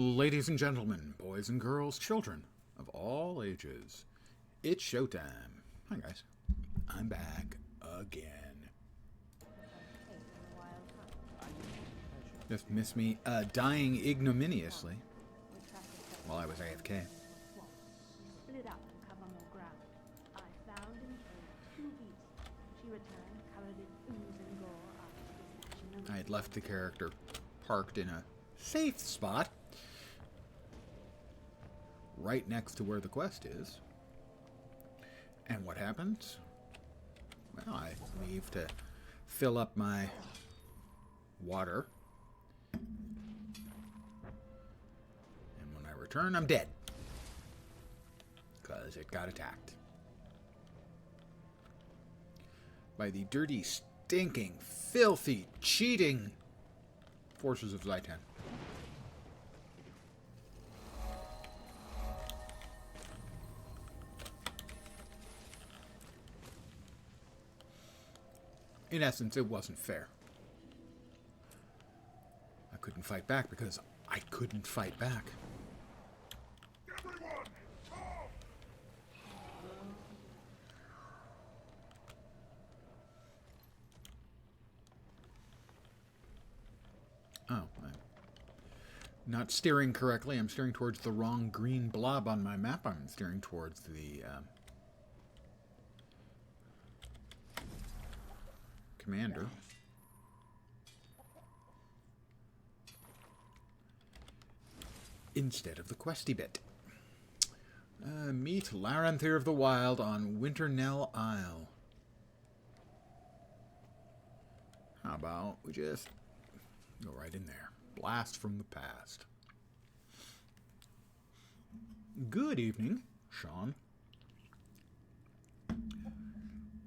Ladies and gentlemen, boys and girls, children of all ages, it's showtime. Hi guys, I'm back again. Just missed me dying ignominiously while I was AFK. Split up and cover more ground. I found and killed 2 beasts. She returned covered in ooze and gore after dispatching them. I had left the character parked in a safe spot right next to where the quest is. And what happens? Well, I leave to fill up my water. And when I return, I'm dead. Because it got attacked. By the dirty, stinking, filthy, cheating forces of Zhaitan. In essence, it wasn't fair. I couldn't fight back because I couldn't fight back. Everyone, talk! Oh, I'm not steering correctly. I'm steering towards the wrong green blob on my map. I'm steering towards the commander. Instead of the questy bit. Meet Laranthyr of the Wild on Winternell Isle. How about we just go right in there. Blast from the past. Good evening, Sean.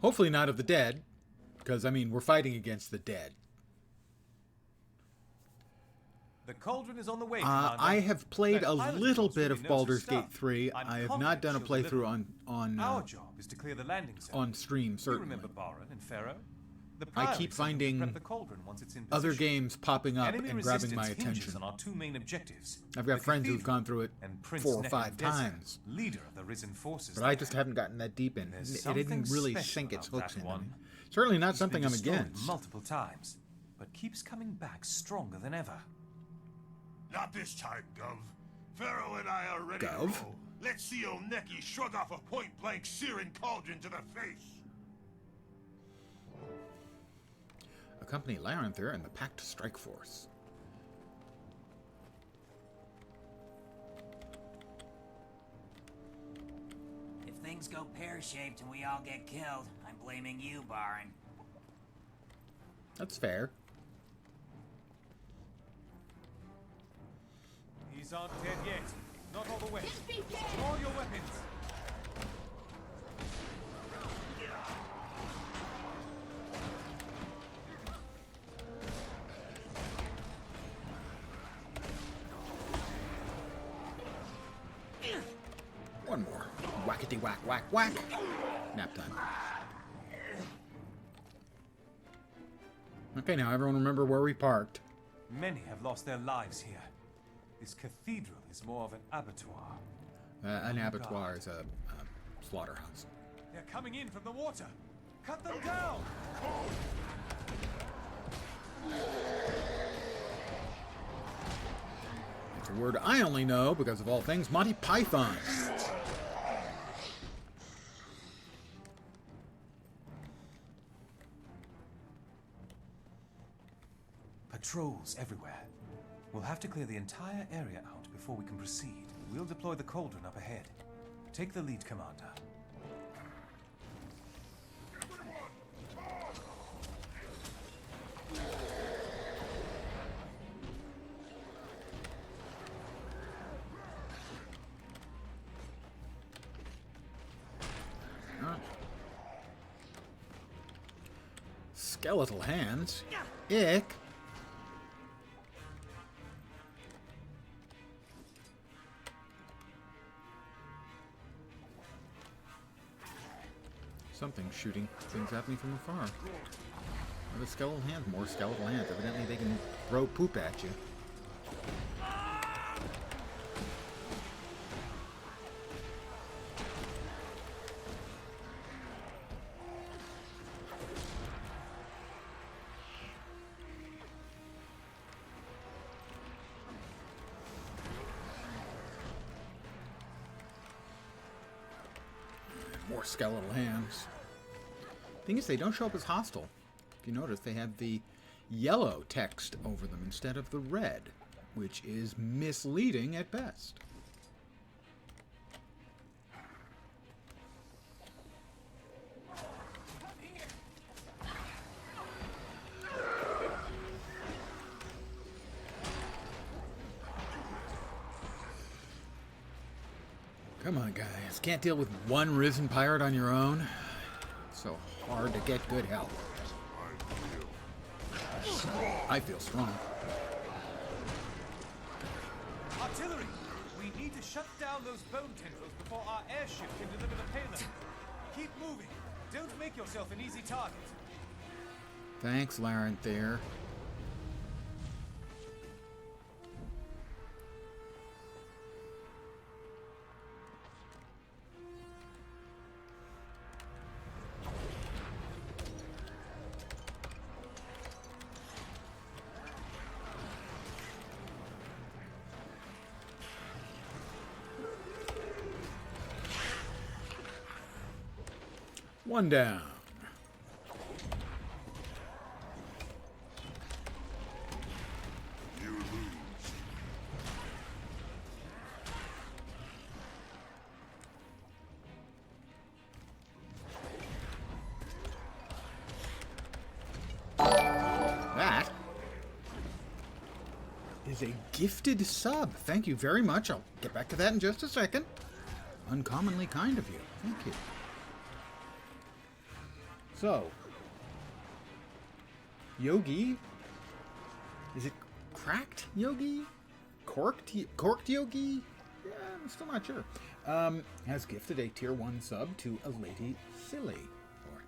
Hopefully not of the dead. Because, I mean, we're fighting against the dead. The cauldron is on the way, Commander. I have played That a pilot little knows bit really of knows Baldur's his stuff. Gate 3. I'm I have not done a confident she'll playthrough deliver. Our on job is to clear the landing zone. on stream, You certainly. remember Baron and Pharaoh? The I pilot keep said he would finding prep the cauldron once it's in other position. games popping up Enemy and grabbing my resistance hinges attention. on our 2 main objectives. I've got the friends who've cathedral gone through it and Prince 4 or 5 Nebuchadnezzar, times. leader of the risen forces. But I just haven't gotten that deep in. There's It didn't something really special sink its about hooks that into one. me. Certainly not He's something been I'm destroyed against. multiple times, but keeps coming back stronger than ever. Not this time, Gov. Pharaoh and I are ready Gov? to roll. Let's see old Necky shrug off a point-blank searing cauldron to the face. Accompany Laranthyr and the Pact Strike Force. If things go pear-shaped and we all get killed, I'm blaming you, Baron. That's fair. These aren't dead yet. Not all the way. All your weapons. One more. Whackety whack whack whack. Nap time. Okay, now everyone remember where we parked. Many have lost their lives here. This cathedral is more of an abattoir. An abattoir is a slaughterhouse. They're coming in from the water. Cut them down! It's a word I only know because of all things Monty Python. Patrols everywhere. We'll have to clear the entire area out before we can proceed. We'll deploy the cauldron up ahead. Take the lead, Commander. Skeletal hands? Ick. Something's shooting things at me from afar. The skeletal hands, more skeletal hands. Evidently they can throw poop at you. more skeletal hands. Thing is, they don't show up as hostile. If you notice, they have the yellow text over them instead of the red, which is misleading at best. Come on, guys. Can't deal with one risen pirate on your own. It's so hard to get good help. I feel strong. Artillery! We need to shut down those bone tendrils before our airship can deliver the payload. Keep moving. Don't make yourself an easy target. Thanks, Larenth there. One down. You lose. That is a gifted sub. Thank you very much. I'll get back to that in just a second. Uncommonly kind of you. Thank you. So, Yogi, is it cracked Yogi? Corked Yogi? Yeah, I'm still not sure. Has gifted a tier 1 sub to a Lady Silly. Or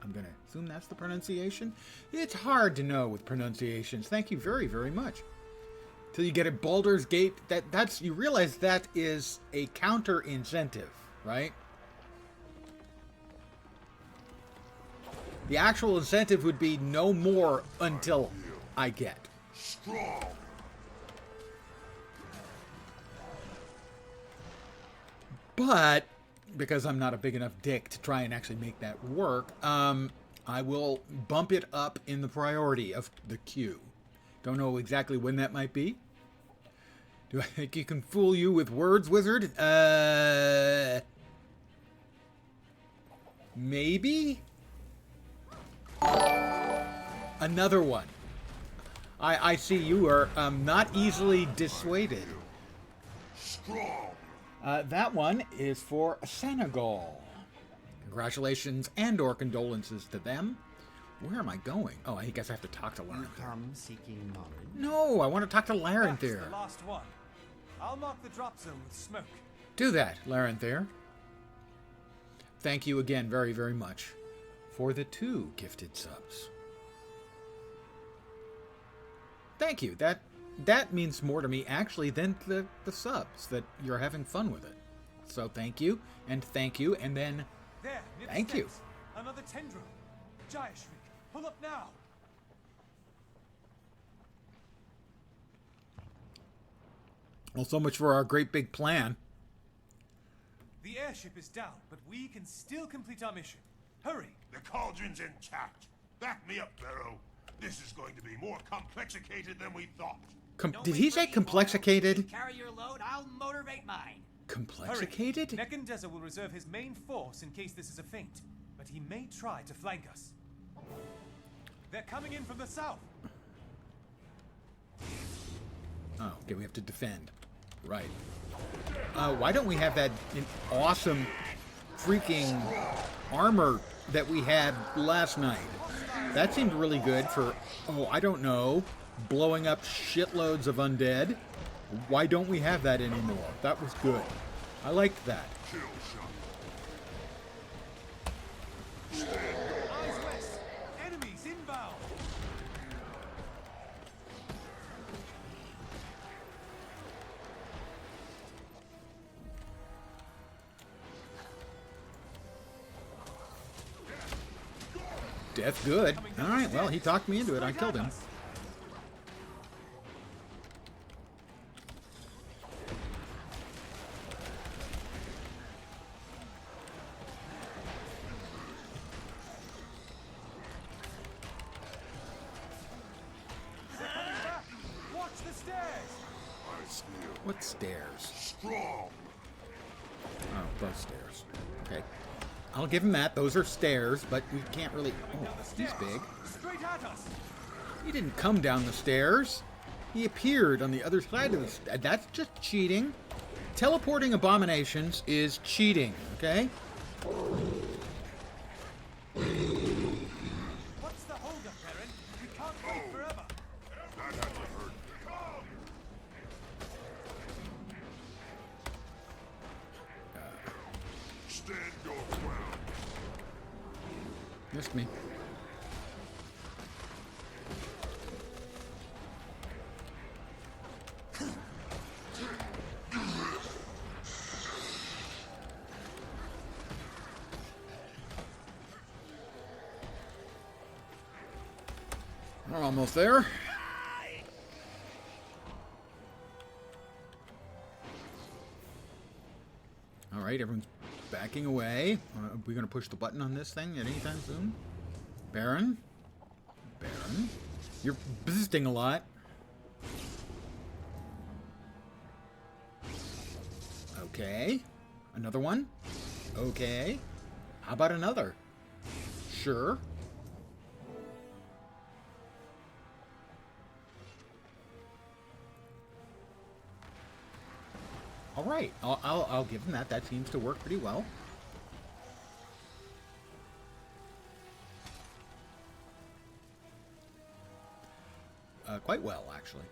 I'm going to assume that's the pronunciation. It's hard to know with pronunciations. Thank you very, very much. Till you get a Baldur's Gate, that's you realize that is a counter incentive, right? The actual incentive would be no more until I get. Strong. But, because I'm not a big enough dick to try and actually make that work, I will bump it up in the priority of the queue. Don't know exactly when that might be. Do I think you can fool you with words, wizard? Maybe? Another one. I see you are not easily dissuaded. Strong. That one is for Senegal. Congratulations and or condolences to them. Where am I going? Oh, I guess I have to talk to Larenth. Come seeking knowledge. No, I want to talk to Larenth That's there. the last one. I'll mark the drop zone with smoke. Do that, Larenth there. Thank you again very, very much for the 2 gifted subs. Thank you. That means more to me, actually, than the subs, that you're having fun with it. So thank you, and then There, near the thank you. steps. Another tendril. Giant Shriek, pull up now. Well, so much for our great big plan. The airship is down, but we can still complete our mission. Hurry. The cauldron's intact. Back me up, Barrow. This is going to be more complexicated than we thought. Don't Did wait he for say me, Morrow. complexicated? You carry your load, I'll motivate mine. Complexicated? Hurry. Nekandeza will reserve his main force in case this is a feint, but he may try to flank us. They're coming in from the south. Oh, okay, we have to defend. Right. Why don't we have that awesome freaking armor that we had last night? That seemed really good for, oh, I don't know, blowing up shitloads of undead. Why don't we have that anymore? That was good. I liked that. Kill shot. Eyes west. Enemies inbound. Death good. All right, well, he talked me into it. I killed him. What stairs? Strong. Oh, those stairs. Okay. I'll give him that. Those are stairs, but we can't really... Oh, he's big. Straight at us! He didn't come down the stairs. He appeared on the other side of the stairs. That's just cheating. Teleporting abominations is cheating, okay? What's the holdup, Baron? We can't wait forever. That hasn't hurt. Come! Stand your ground. Missed me. We're almost there. All right, everyone's backing away. Are we going to push the button on this thing at any time soon? Baron? Baron? You're visiting a lot. Okay. Another one? Okay. How about another? Sure. All right, I'll give him that. That seems to work pretty well. Quite well, actually.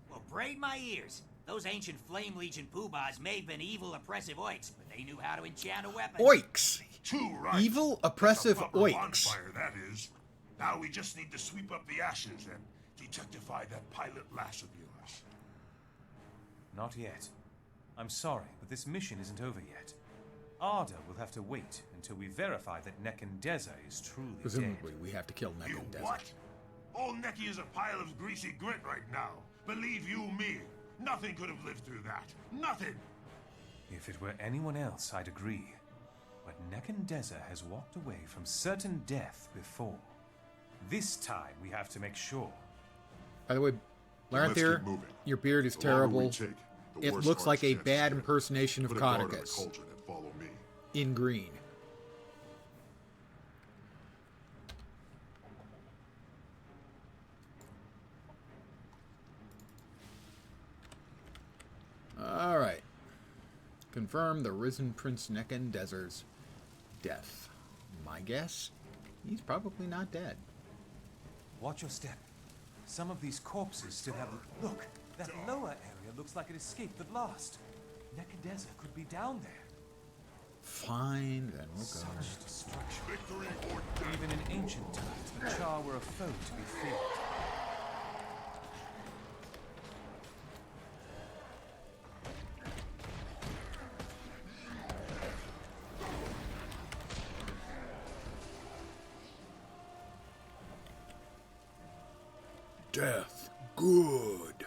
Well, braid my ears. Those ancient Flame Legion poobahs may have been evil, oppressive oiks, but they knew how to enchant a weapon. Oiks! Too right. Evil, oppressive It's a proper oiks. bonfire, that is. Now we just need to sweep up the ashes and detectify that pilot lass of yours. Not yet. I'm sorry, but this mission isn't over yet. Arda will have to wait until we verify that Nekandeza is truly Presumably, dead. we have to kill You Nekandeza. what? All Neki is a pile of greasy grit right now. Believe you me, nothing could have lived through that. Nothing! If it were anyone else, I'd agree. But Nekandeza has walked away from certain death before. This time, we have to make sure. By the way, Let's Laranthir, keep moving. your beard is The longer we terrible. take, the It worse looks like a Art's bad chances get. impersonation of Put a guard on the Codicus cauldron and follow me. in green. All right. Confirm the risen Prince Nekandezer's death. My guess? He's probably not dead. Watch your step. Some of these corpses still have... Look, that lower area looks like it escaped at last. Nekandeza could be down there. Fine, then we'll go. Such destruction. Victory or death. Even in ancient times, the Char were a foe to be feared. Death. Good.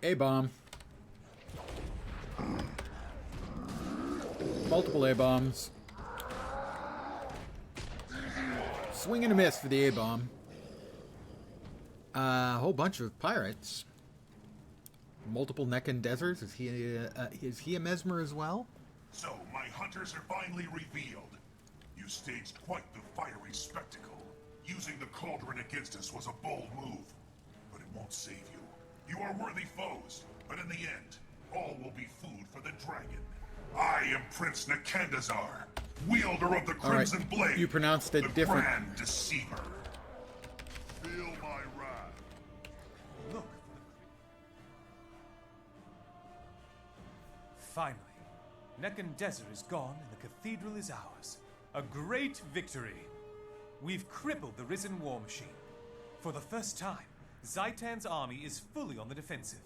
A-bomb. Multiple A-bombs. Swing and a miss for the A-bomb. A whole bunch of pirates. Multiple Nekandezers. Is he a mesmer as well? So, my hunters are finally revealed. You staged quite the fiery spectacle. Using the cauldron against us was a bold move. But it won't save you. You are worthy foes, but in the end, all will be food for the dragon. I am Prince Nekandezar, wielder of the Crimson Blade. You pronounced it the different. Grand Deceiver. Feel my wrath. Look. Finally, Nekandeza is gone and the cathedral is ours. A great victory. We've crippled the risen war machine. For the first time, Zhaitan's army is fully on the defensive.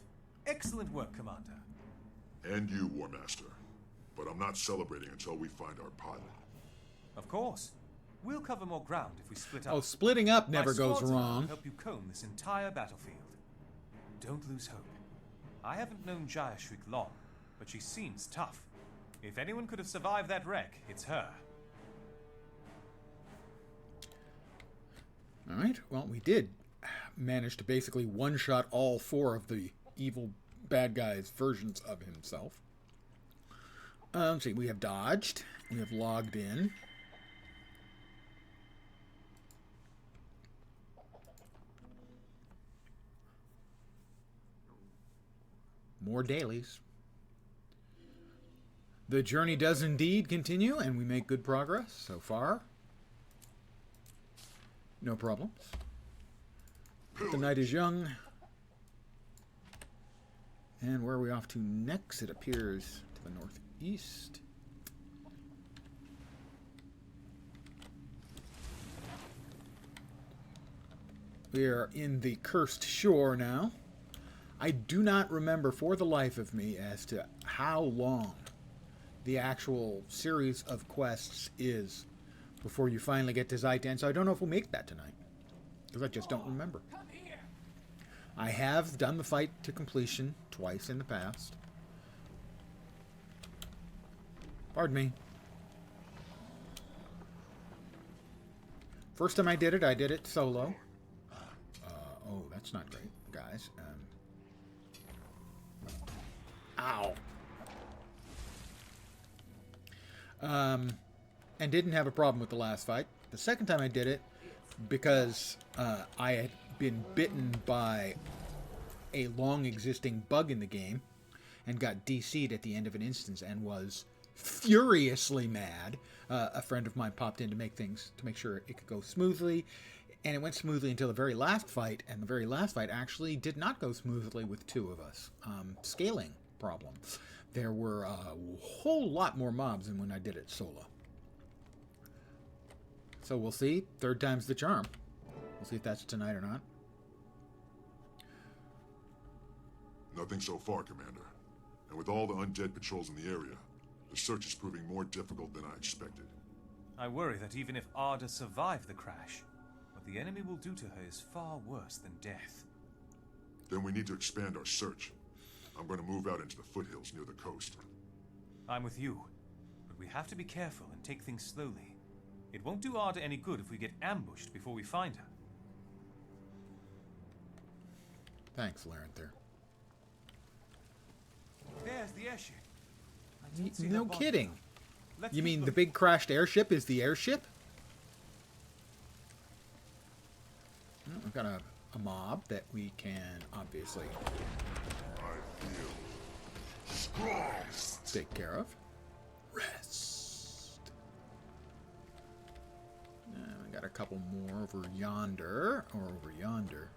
Excellent work, Commander. And you, War Master. But I'm not celebrating until we find our pilot. Of course. We'll cover more ground if we split up. Oh, splitting up never My goes squads and I will wrong. help you comb this entire battlefield. Don't lose hope. I haven't known Jaya Shriek long, but she seems tough. If anyone could have survived that wreck, it's her. Alright, well, we did manage to basically one-shot all 4 of the evil bad guys' versions of himself. Let's see, we have dodged. We have logged in. More dailies. The journey does indeed continue, and we make good progress so far. No problems. The night is young. And where are we off to next? It appears to the northeast. We are in the Cursed Shore now. I do not remember for the life of me as to how long the actual series of quests is before you finally get to Zhaitan, so I don't know if we'll make that tonight, because I just don't remember. I have done the fight to completion twice in the past. Pardon me. First time I did it solo. Oh, that's not great, guys. Ow. And didn't have a problem with the last fight. The second time I did it, because I had been bitten by a long-existing bug in the game and got DC'd at the end of an instance and was furiously mad. A friend of mine popped in to make sure it could go smoothly, and it went smoothly until the very last fight, and the very last fight actually did not go smoothly with 2 of us. Scaling problem. There were a whole lot more mobs than when I did it solo. So we'll see. 3rd time's the charm. We'll see if that's tonight or not. Nothing so far, Commander. And with all the undead patrols in the area, the search is proving more difficult than I expected. I worry that even if Arda survived the crash, what the enemy will do to her is far worse than death. Then we need to expand our search. I'm going to move out into the foothills near the coast. I'm with you, but we have to be careful and take things slowly. It won't do Arda any good if we get ambushed before we find her. Thanks, Larenther. There's the airship. I don't see No her body. kidding. Let's You keep mean the looking. big crashed airship is the airship? Well, we've got a mob that we can obviously I feel strong. take care of. Rest. We got a couple more over yonder, or over yonder.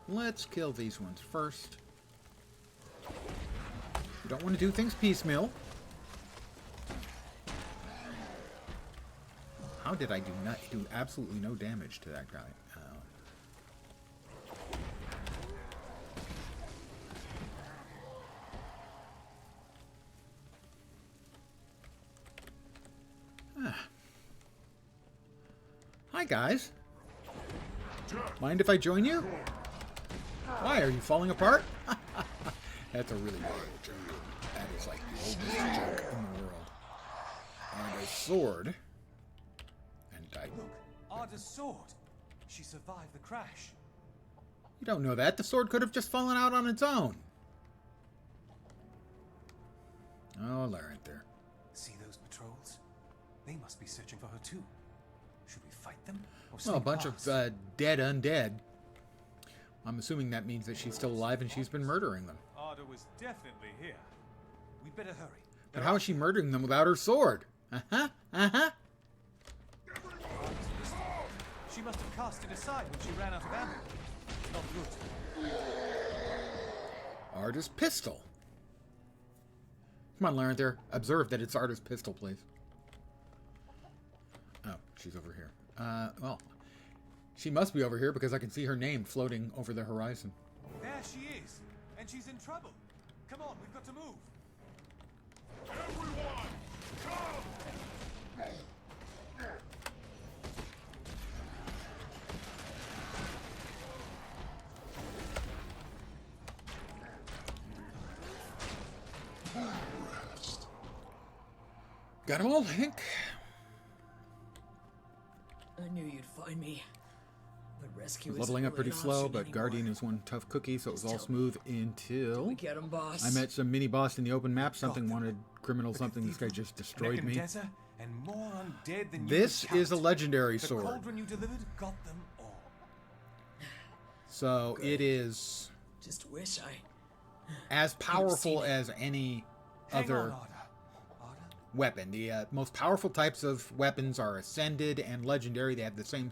Let's kill these ones first. You don't want to do things piecemeal. How did I do absolutely no damage to that guy? Hi, guys. Mind if I join you? Why, are you falling apart? That's a really bad joke. That is like the oldest joke in the world. Arda's sword. And died. Look, Arda's sword. She survived the crash. You don't know that. The sword could have just fallen out on its own. Oh, Larenther. See those patrols? They must be searching for her too. Should we fight them? Or Well, a sneak bunch past? of dead undead. I'm assuming that means that she's still alive and she's been murdering them. Arda was definitely here. We'd better hurry. But how is she murdering them without her sword? Uh-huh, uh-huh. She must have cast it aside when she ran out of ammo. Not good. Arda's pistol. Come on, Larenther. Observe that it's Arda's pistol, please. Oh, she's over here. Well, she must be over here because I can see her name floating over the horizon. There she is, and she's in trouble. Come on, we've got to move. Everyone, come! Got them all, Hank. I knew you'd find me. But rescue is Leveling up pretty slow, but Guardian is one tough cookie, so it was all smooth until we get him, boss. I met some mini boss in the open map. Something wanted criminal something. This guy just destroyed me. And more undead than This you could is a count. legendary The sword. cauldron you delivered got them all. So Good. it is Just wish I... as powerful seen it. as any Hang other on, Arda. Arda? weapon. The most powerful types of weapons are ascended and legendary. They have the same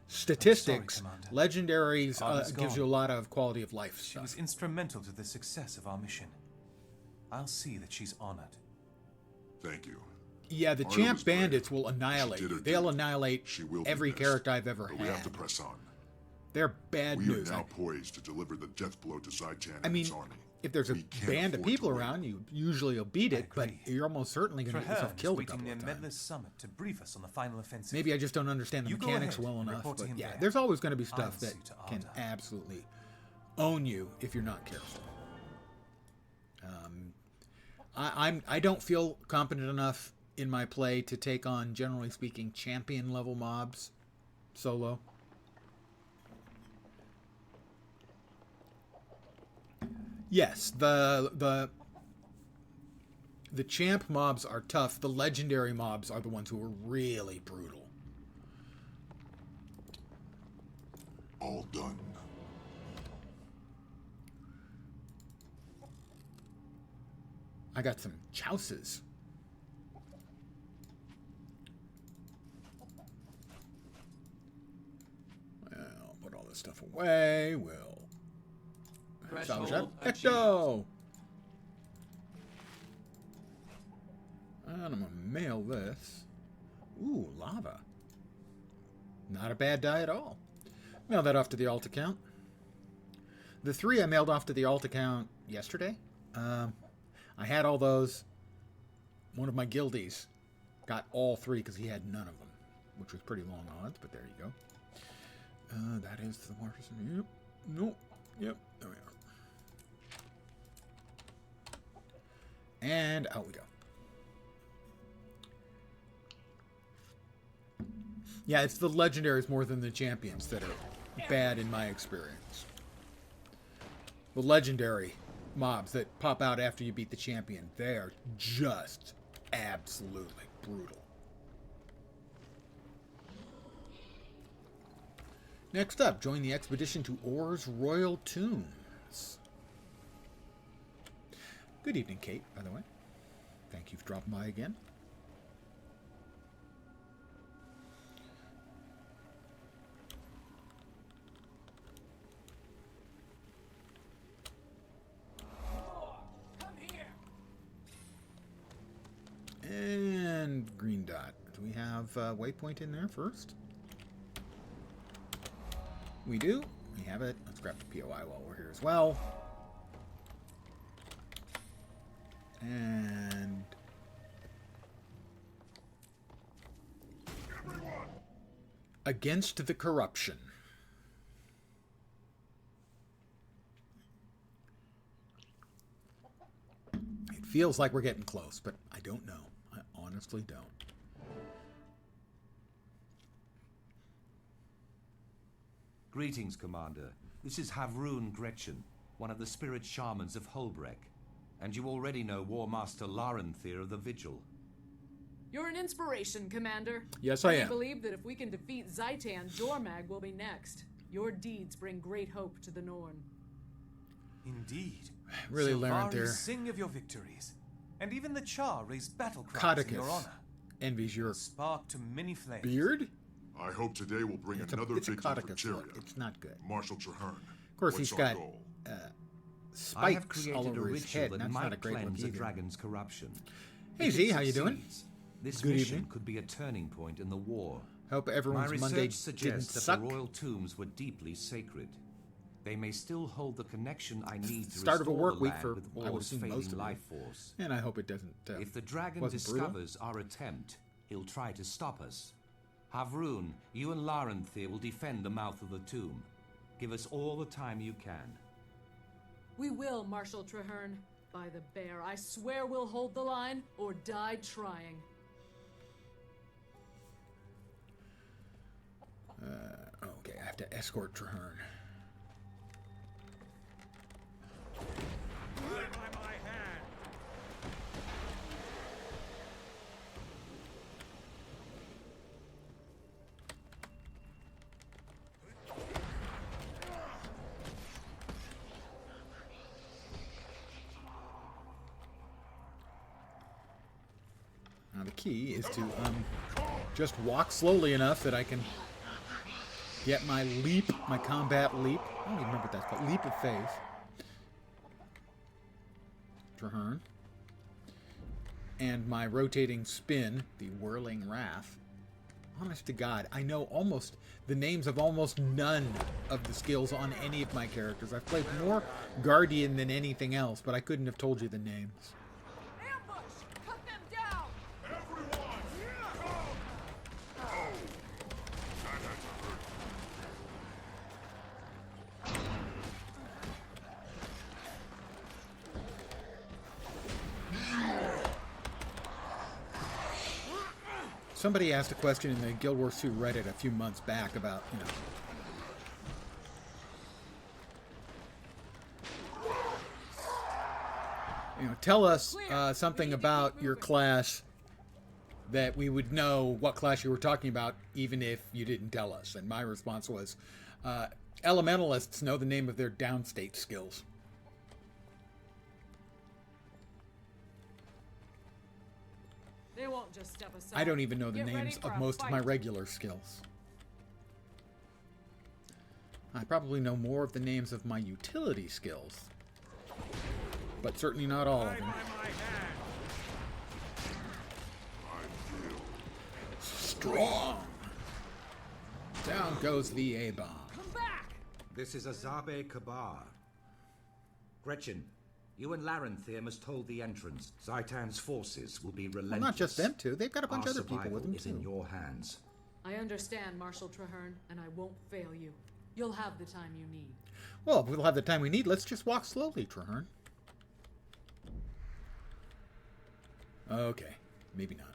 statistics. Commander. Legendaries Arda's gives you a gone. lot of quality of life She stuff. was instrumental to the success of our mission. I'll see that she's honored. Thank you. Yeah, the Arda champ was brave. bandits will annihilate She did you. her They'll duty. annihilate She will be every missed, character I've ever but we have to had. press on. They're bad We news. are now poised to deliver the death blow to Zhaitan I and mean, its army. if there's a We can't band of afford to people wait. around, you usually will beat it, but agree. you're almost certainly going to get yourself Trahearn is killed a waiting couple near of Medler's times. Summit to brief us on the final offensive. Maybe I just don't understand the You go mechanics ahead well and enough, report to but him yeah, there. there's always going to be I'll stuff that see to can Arda. absolutely own you if you're not careful. I don't feel competent enough in my play to take on, generally speaking, champion level mobs solo. Yes, the champ mobs are tough. The legendary mobs are the ones who are really brutal. All done. I got some chouses. Well, put all this stuff away. We'll salvage that. Ecto! And I'm gonna mail this. Ooh, lava. Not a bad die at all. Mail that off to the alt account. The 3 I mailed off to the alt account yesterday. I had all those. One of my guildies got all 3 because he had none of them, which was pretty long odds, but there you go. That is the Martisan. Yep. Nope. Yep. There we are. And out we go. Yeah, it's the legendaries more than the champions that are bad in my experience. The legendary mobs that pop out after you beat the champion, they are just absolutely brutal. Next up, join the expedition to Or's Royal Tombs. Good evening, Kate, by the way. Thank you for dropping by again. And green dot. Do we have waypoint in there first? We do. We have it. Let's grab the POI while we're here as well. And against the corruption. It feels like we're getting close, but I don't know. I honestly don't. Greetings, Commander. This is Havroon Gretchen, one of the spirit shamans of Holbrek. And you already know War Master Larenthir of the Vigil. You're an inspiration, Commander. Yes, I am. believe that if we can defeat Zhaitan, Dormag will be next. Your deeds bring great hope to the Norn. Indeed. Really, Sylvari Larenthir sing of your victories. And even the Char raised battle cries in your Codicus honor. envies your Spark to many flames. beard. I hope today will bring It's another a victory for Codicus Tyria. look. It's not good. Marshal Trahearn. Of course, what's he's our got goal? I have spikes created all a over his ritual head. that And that's not a might great look cleanse a either. dragon's corruption. Hey If Z, it how you doing? succeeds, This Good mission evening. could be a turning point in the war. Hope My everyone's research Monday didn't suggests that suck. the royal tombs were deeply sacred. They may still hold the connection I need to Start of a restore work the week land for, with I would Or's assume, fading most of life you. force. And I hope it doesn't. If the dragon wasn't brutal. discovers our attempt, he'll try to stop us. Havroon, you and Larenthir will defend the mouth of the tomb. Give us all the time you can. We will, Marshal Trahearn. By the bear, I swear we'll hold the line or die trying. Okay, I have to escort Traherne. Now the key is to just walk slowly enough that I can get my leap, my combat leap. I don't even remember what that's called. Leap of faith. Traherne. And my rotating spin, the whirling wrath. Honest to God, I know almost the names of almost none of the skills on any of my characters. I've played more Guardian than anything else, but I couldn't have told you the names. Ambush! Cut them down! Everyone! Go! Oh! That had to hurt. Somebody asked a question in the Guild Wars 2 Reddit a few months back about, tell us something about your class that we would know what class you were talking about, even if you didn't tell us. And my response was, elementalists know the name of their downstate skills. They won't just step aside. I don't even know the Get ready names for of a most of my fight. regular skills. I probably know more of the names of my utility skills, but certainly not all of them. Strong! Down goes the A-bomb. Come back! This is Azabe Kabar. Gretchen, you and Larenthier must hold the entrance. Zhaitan's forces will be relentless. Well, not just them two. They've got a bunch Our of other people with them, survival is in too. your hands. I understand, Marshal Traherne, and I won't fail you. You'll have the time you need. Well, if we'll have the time we need, let's just walk slowly, Traherne. Okay, maybe not.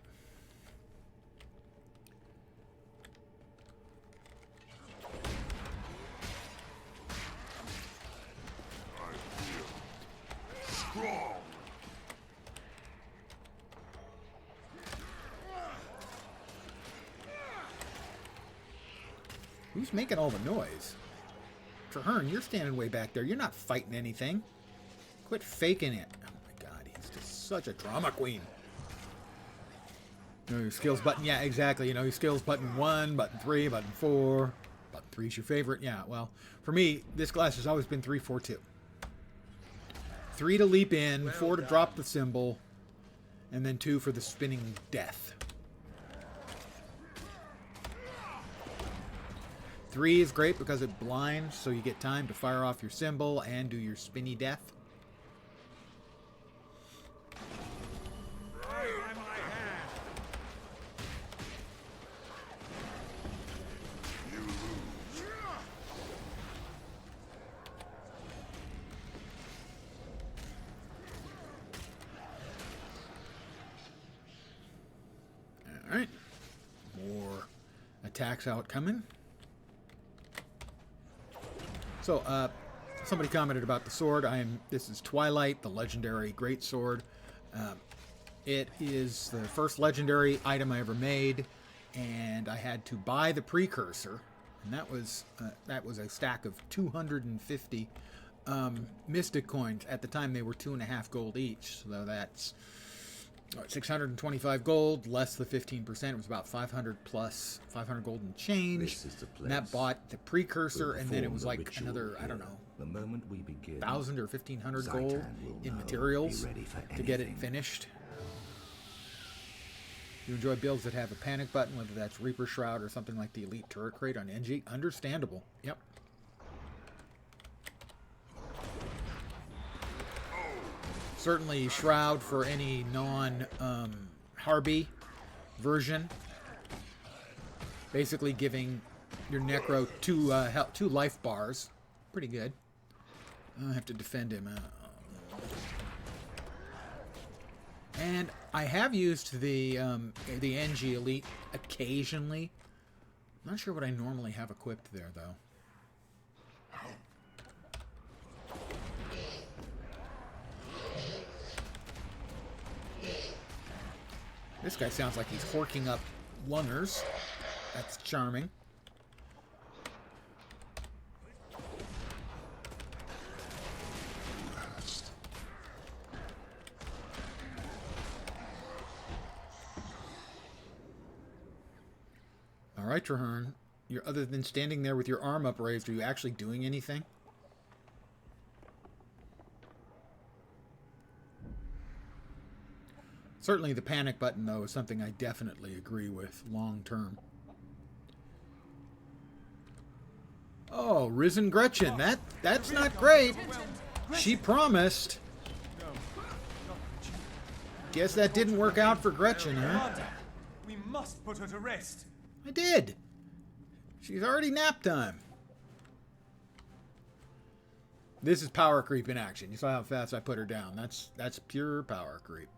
Strong! Who's making all the noise? Traherne, you're standing way back there. You're not fighting anything. Quit faking it. Oh my God, he's just such a drama queen. Your skills button, yeah, exactly. Your skills button 1, button 3, button 4. Button 3 is your favorite. Yeah, well, for me, this class has always been 3, 4, 2. 3 to leap in, 4 to drop the symbol, and then 2 for the spinning death. 3 is great because it blinds, so you get time to fire off your symbol and do your spinny death. Alright. More attacks out coming. So, somebody commented about the sword. This is Twilight, the legendary great sword. It is the first legendary item I ever made, and I had to buy the precursor, and that was a stack of 250 Mystic coins. At the time, they were 2.5 gold each, so that's 625 gold less the 15%. It was about 500 plus 500 gold and change. This is the place. And that bought the precursor, We'll and then it perform was the like ritual another, I don't here. know, The moment we begin, 1,000 or 1,500 Zhaitan gold will in know. materials Be ready for to get it anything. finished. You enjoy builds that have a panic button, whether that's Reaper Shroud or something like the Elite Turret Crate on NG. Understandable. Yep. Certainly Shroud for any non-Harby version. Basically giving your Necro two life bars. Pretty good. I have to defend him. And I have used the NG Elite occasionally. I'm not sure what I normally have equipped there, though. This guy sounds like he's horking up lungers. That's charming. All right, Traherne. You're, other than standing there with your arm upraised, are you actually doing anything? Certainly the panic button, though, is something I definitely agree with long term. Oh, Risen Gretchen. That's not great. She promised. Guess that didn't work out for Gretchen, huh? Commander, we must put her to rest. I did. She's already nap time. This is power creep in action. You saw how fast I put her down. That's pure power creep.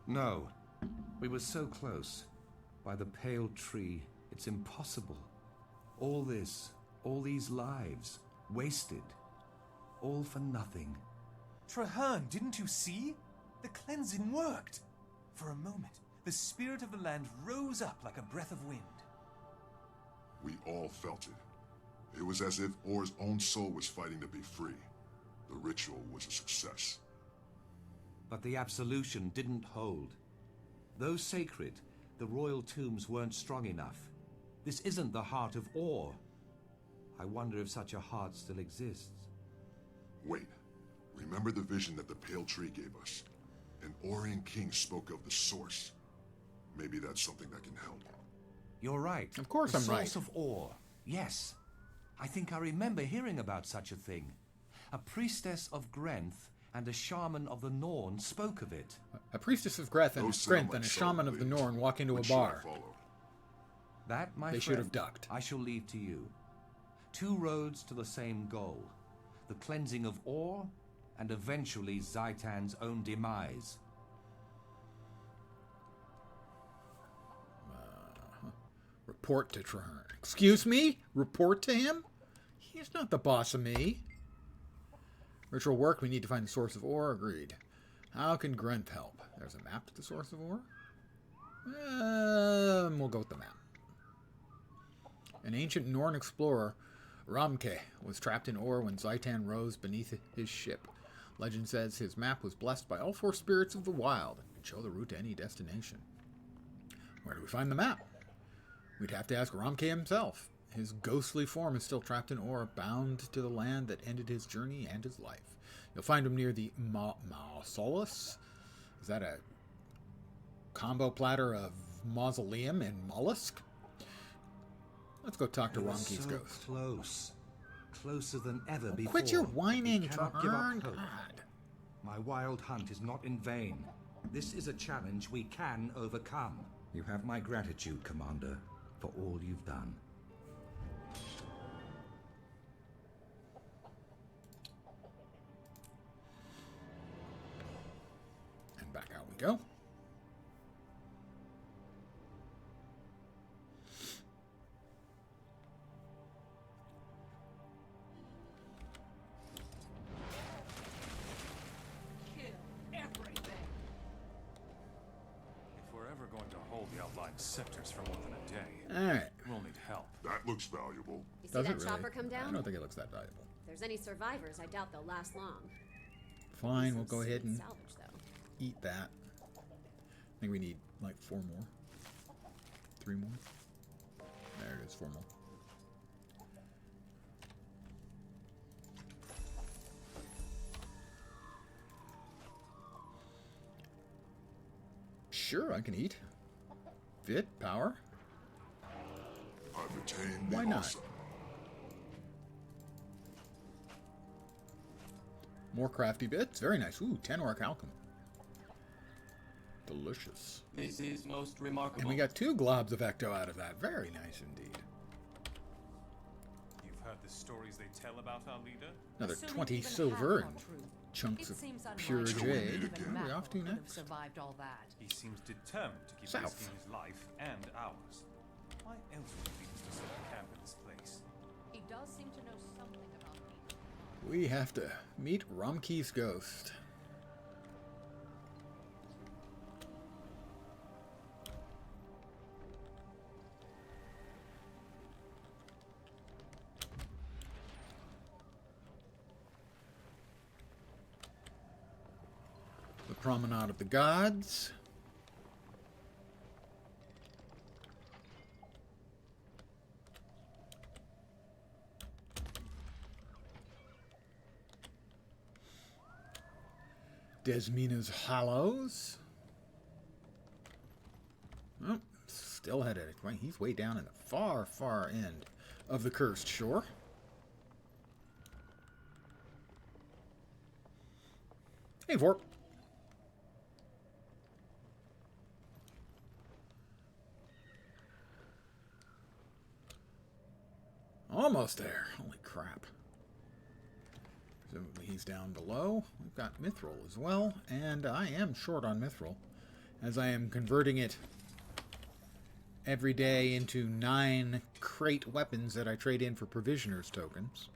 No. We were so close. By the pale tree, it's impossible. All this, all these lives, wasted. All for nothing. Traherne, didn't you see? The cleansing worked. For a moment, the spirit of the land rose up like a breath of wind. We all felt it. It was as if Orr's own soul was fighting to be free. The ritual was a success. But the absolution didn't hold. Though sacred, the royal tombs weren't strong enough. This isn't the heart of Orr. I wonder if such a heart still exists. Wait. Remember the vision that the Pale Tree gave us? An Orrian king spoke of the source. Maybe that's something that can help. You're right. Of course I'm right. The source of Orr. Yes. I think I remember hearing about such a thing. A priestess of Grenth and a shaman of the Norn spoke of it. A priestess of Grenth and a shaman of the Norn walk into a bar. That, my friend, they should have ducked. I shall leave to you. Two roads to the same goal. The cleansing of Orr, and eventually Zhaitan's own demise. Report to Traherne. Excuse me? Report to him? He's not the boss of me. Ritual work, we need to find the source of Orr. Agreed. How can Grenth help? There's a map to the source of Orr? We'll go with the map. An ancient Norn explorer, Ramke, was trapped in Orr when Zhaitan rose beneath his ship. Legend says his map was blessed by all four spirits of the wild and could show the route to any destination. Where do we find the map? We'd have to ask Ramke himself. His ghostly form is still trapped in Orr, bound to the land that ended his journey and his life. You'll find him near the Mausolus. Is that a combo platter of mausoleum and mollusk? Let's go talk to Ramke's ghost. Close. Closer than ever before. Quit your whining, Traherne. God. My wild hunt is not in vain. This is a challenge we can overcome. You have my gratitude, Commander, for all you've done. And back out we go. Scepters for more than a day. Alright. We'll need help. That looks valuable. You see Does that it chopper really? come down? I don't think it looks that valuable. If there's any survivors, I doubt they'll last long. Fine, we'll go ahead and Salvage, though. eat that. I think we need like 4 more. 3 more. There it is, 4 more. Sure, I can eat. Fit, power. I've attained the Why not? awesome. More crafty bits. Very nice. Ooh, 10 orc alchemy. Delicious. This is most remarkable. And we got 2 globs of ecto out of that. Very nice indeed. the stories they tell about our leader? Another Assuming 20 even silver half and are true. chunks It of seems pure unlikely jade. even Where are we Mackerel off to could have next? survived all that. He seems determined to keep South. risking his life and ours. Why else would he lead us to set up camp in this place? He does seem to know something about people. We have to meet Romkey's ghost. The Promenade of the Gods. Desmina's Hollows. Oh, still headed. He's way down in the far, far end of the Cursed Shore. Hey, Vorp. Almost there. Holy crap. Presumably he's down below. We've got Mithril as well, and I am short on Mithril, as I am converting it every day into 9 crate weapons that I trade in for provisioners tokens.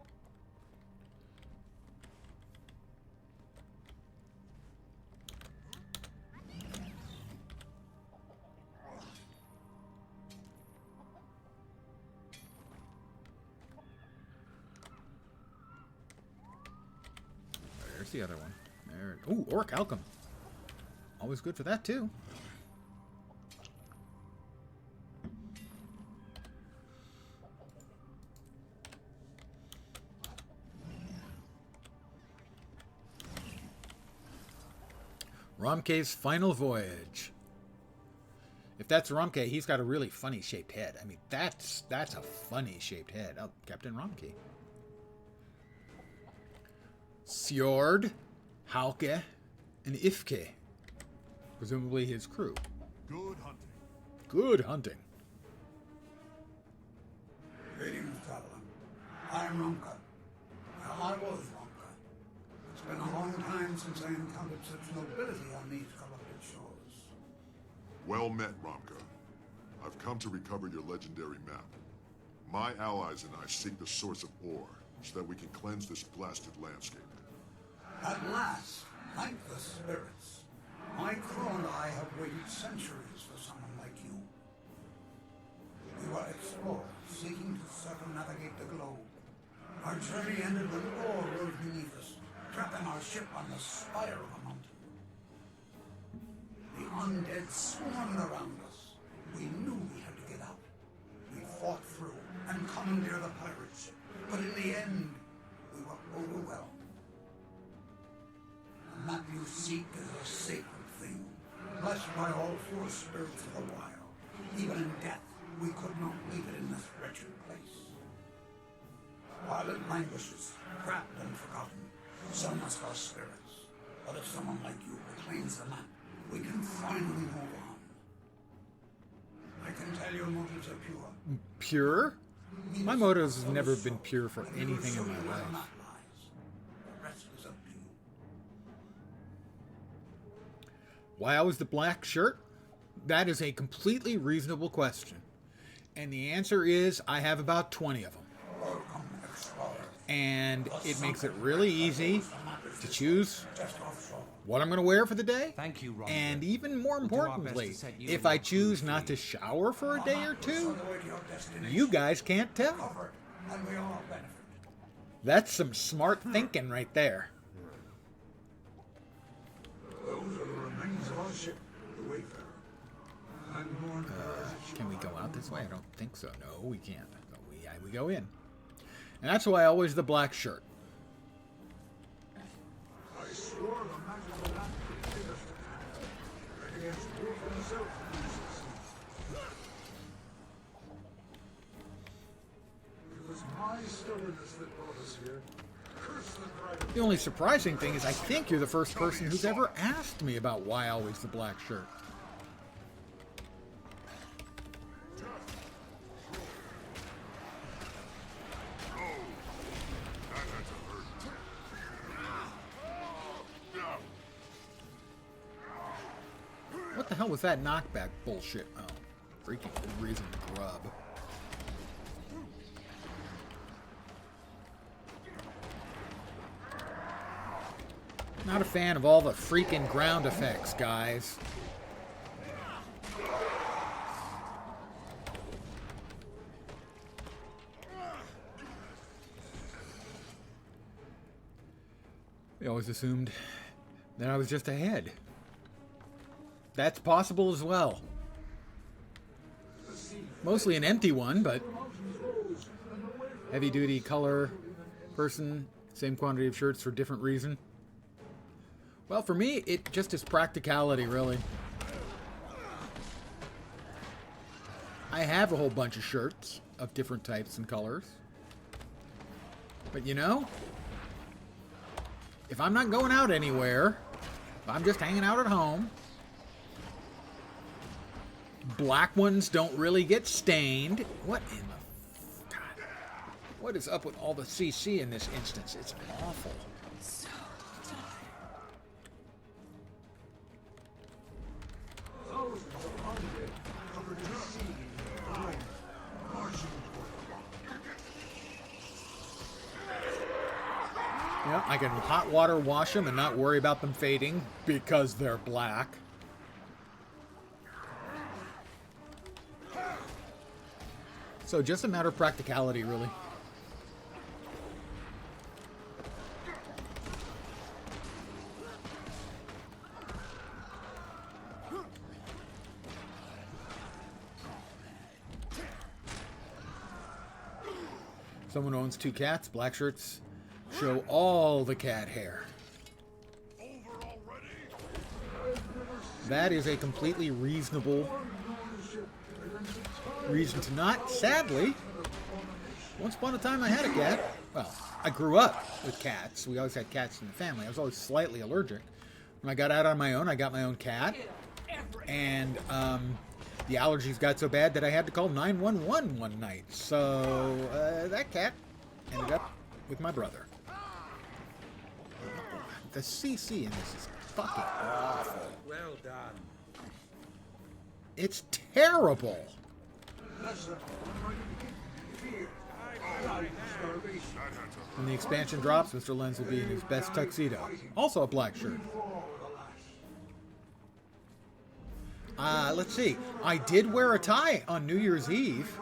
There's the other one. There. Ooh, Orc Alchem. Always good for that, too. Romkey's Final Voyage. If that's Romkey, he's got a really funny shaped head. I mean, that's a funny shaped head. Oh, Captain Romkey. Sjord, Hauke, and Ifke. Presumably his crew. Good hunting. Good hunting. Greetings, traveler. I'm Ronka. Well, I was Ronka. It's been a long time since I encountered such nobility on these corrupted shores. Well met, Ramka. I've come to recover your legendary map. My allies and I seek the source of ore, so that we can cleanse this blasted landscape. At last, thank the spirits. My crew and I have waited centuries for someone like you. We were explorers, seeking to circumnavigate the globe. Our journey ended when ore rose beneath us, trapping our ship on the spire of a mountain. The undead swarmed around us. We knew we had to get out. We fought through and commandeered the pirate ship, but in the end, we were overwhelmed. The map you seek is a sacred thing, blessed by all 4 spirits of the wild. Even in death, we could not leave it in this wretched place. While it languishes, trapped and forgotten, so must our spirits. But if someone like you reclaims the map, we can finally move on. I can tell your motives are pure. Pure? My motives have never been pure for anything in my life. The rest is up to you. Why I was the black shirt? That is a completely reasonable question. And the answer is I have about 20 of them. And it makes it really easy to choose what I'm going to wear for the day. Thank you, Ron. And even more We'll do our best importantly, to set you if and I your crew choose not free. to shower for a day or two, you guys can't tell. And we all benefit. That's some smart thinking right there. Those are the remains of our ship, the Wayfarer. I'm born Can we go out this way? I don't think so. No, we can't. So we go in. And that's why I always the black shirt. I swore the magic of that against Wolf himself. It was my stubbornness that brought us here. Curse the dragon. The only surprising thing is I think you're the first person who's ever asked me about why always the black shirt. What the hell was that knockback bullshit? Oh, freaking risen grub. Not a fan of all the freaking ground effects, guys. We always assumed that I was just ahead. That's possible as well. Mostly an empty one, but heavy-duty color person, same quantity of shirts for different reason. Well, for me, it just is practicality, really. I have a whole bunch of shirts of different types and colors. But you know, if I'm not going out anywhere, if I'm just hanging out at home, black ones don't really get stained. What in the... God. What is up with all the CC in this instance? It's awful. Yeah, I can hot water wash them and not worry about them fading because they're black. So just a matter of practicality, really. Someone owns 2 cats, black shirts. Show all the cat hair. That is a completely reasonable reason to not. Sadly, once upon a time I had a cat. Well, I grew up with cats. We always had cats in the family. I was always slightly allergic. When I got out on my own, I got my own cat. And the allergies got so bad that I had to call 911 one night. So that cat ended up with my brother. The CC in this is fucking awful. Well done. It's terrible. When the expansion drops, Mr. Lenz will be in his best tuxedo. Also a black shirt. Let's see. I did wear a tie on New Year's Eve.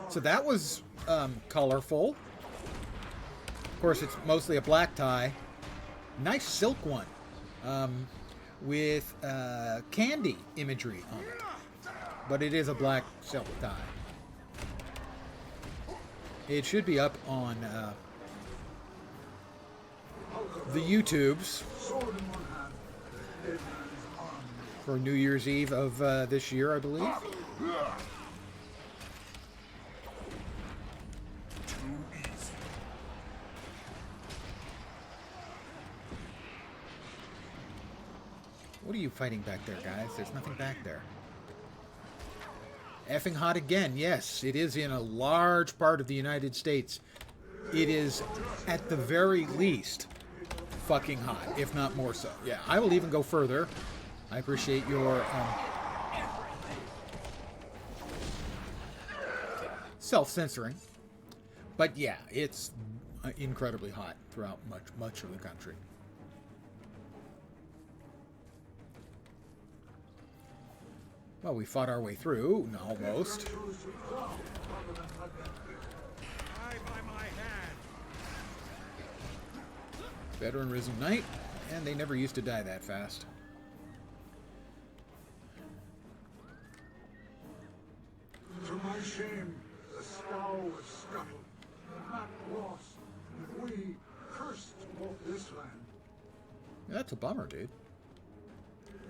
So that was colorful. Of course, it's mostly a black tie. Nice silk one. With candy imagery on it. But it is a black silk tie. It should be up on the YouTubes for New Year's Eve of this year, I believe. What are you fighting back there, guys? There's nothing back there. Effing hot again. Yes, it is in a large part of the United States. It is, at the very least, fucking hot, if not more so. Yeah, I will even go further. I appreciate your self-censoring. But yeah, it's incredibly hot throughout much of the country. Well, we fought our way through, almost. Veteran Risen Knight, and they never used to die that fast. To my shame, the scow was scuttled, the map lost, and we cursed both this land. That's a bummer, dude.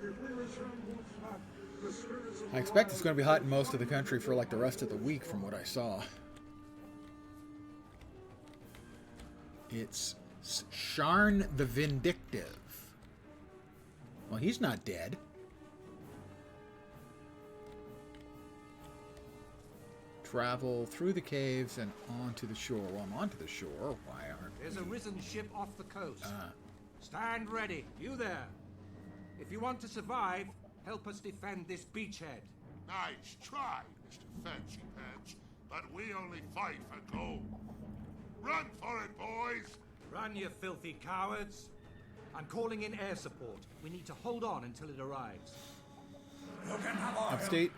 If we return Wolf's map, the spirits of I expect it's going to be hot in most of the country for like the rest of the week from what I saw. It's Sharn the Vindictive. Well, he's not dead. Travel through the caves and onto the shore. Well, I'm onto the shore. Why aren't There's a we? risen ship off the coast. Stand ready. You there. If you want to survive, Help us defend this beachhead. Nice try, Mr. Fancy Pants, but we only fight for gold. Run for it, boys! Run, you filthy cowards. I'm calling in air support. We need to hold on until it arrives. Upstate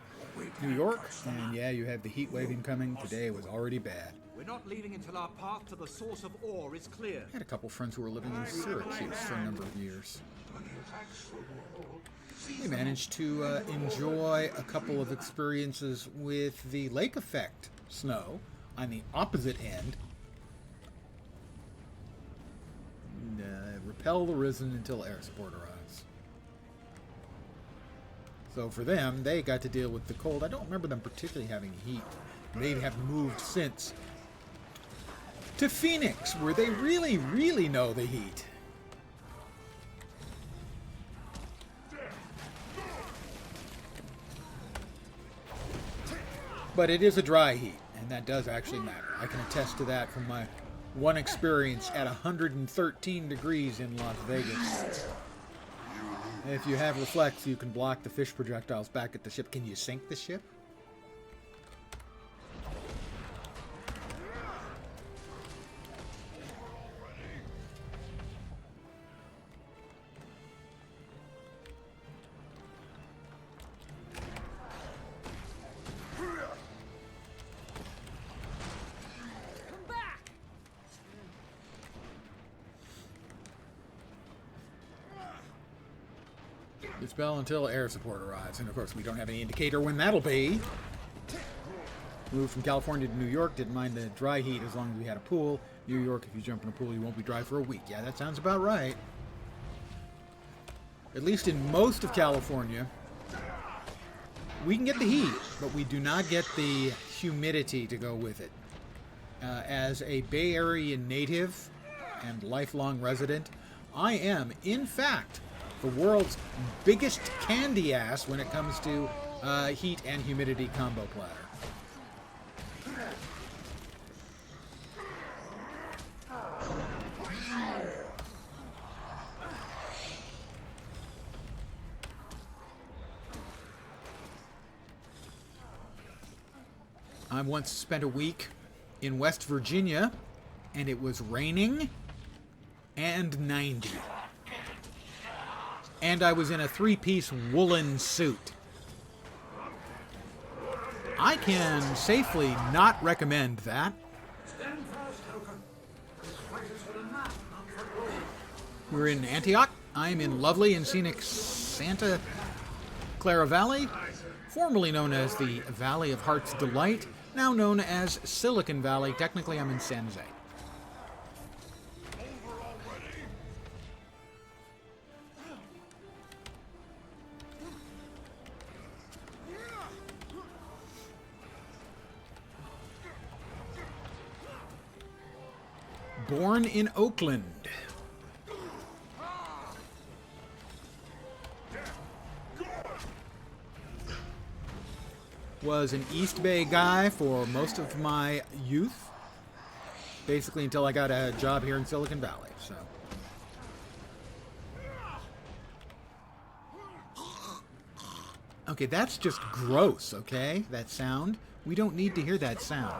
New York, and yeah, you have the heat wave incoming. Today was already bad. We're not leaving until our path to the source of ore is clear. I had a couple friends who were living in Syracuse for a number of years. We managed to enjoy a couple of experiences with the lake effect snow on the opposite end. Repel the risen until air support arrives. So for them, they got to deal with the cold. I don't remember them particularly having heat. They have moved since to Phoenix, where they really, really know the heat. But it is a dry heat, and that does actually matter. I can attest to that from my one experience at 113 degrees in Las Vegas. If you have reflex, you can block the fish projectiles back at the ship. Can you sink the ship? Dispel until air support arrives. And of course, we don't have any indicator when that'll be. Moved from California to New York. Didn't mind the dry heat as long as we had a pool. New York, if you jump in a pool, you won't be dry for a week. Yeah, that sounds about right. At least in most of California, we can get the heat, but we do not get the humidity to go with it. As a Bay Area native and lifelong resident, I am, in fact, the world's biggest candy ass when it comes to heat and humidity combo platter. I once spent a week in West Virginia, and it was raining and 90. And I was in a 3-piece woolen suit. I can safely not recommend that. We're in Antioch. I'm in lovely and scenic Santa Clara Valley, formerly known as the Valley of Heart's Delight, now known as Silicon Valley. Technically, I'm in San Jose. Born in Oakland. Was an East Bay guy for most of my youth. Basically until I got a job here in Silicon Valley, so. Okay, that's just gross, okay? That sound. We don't need to hear that sound.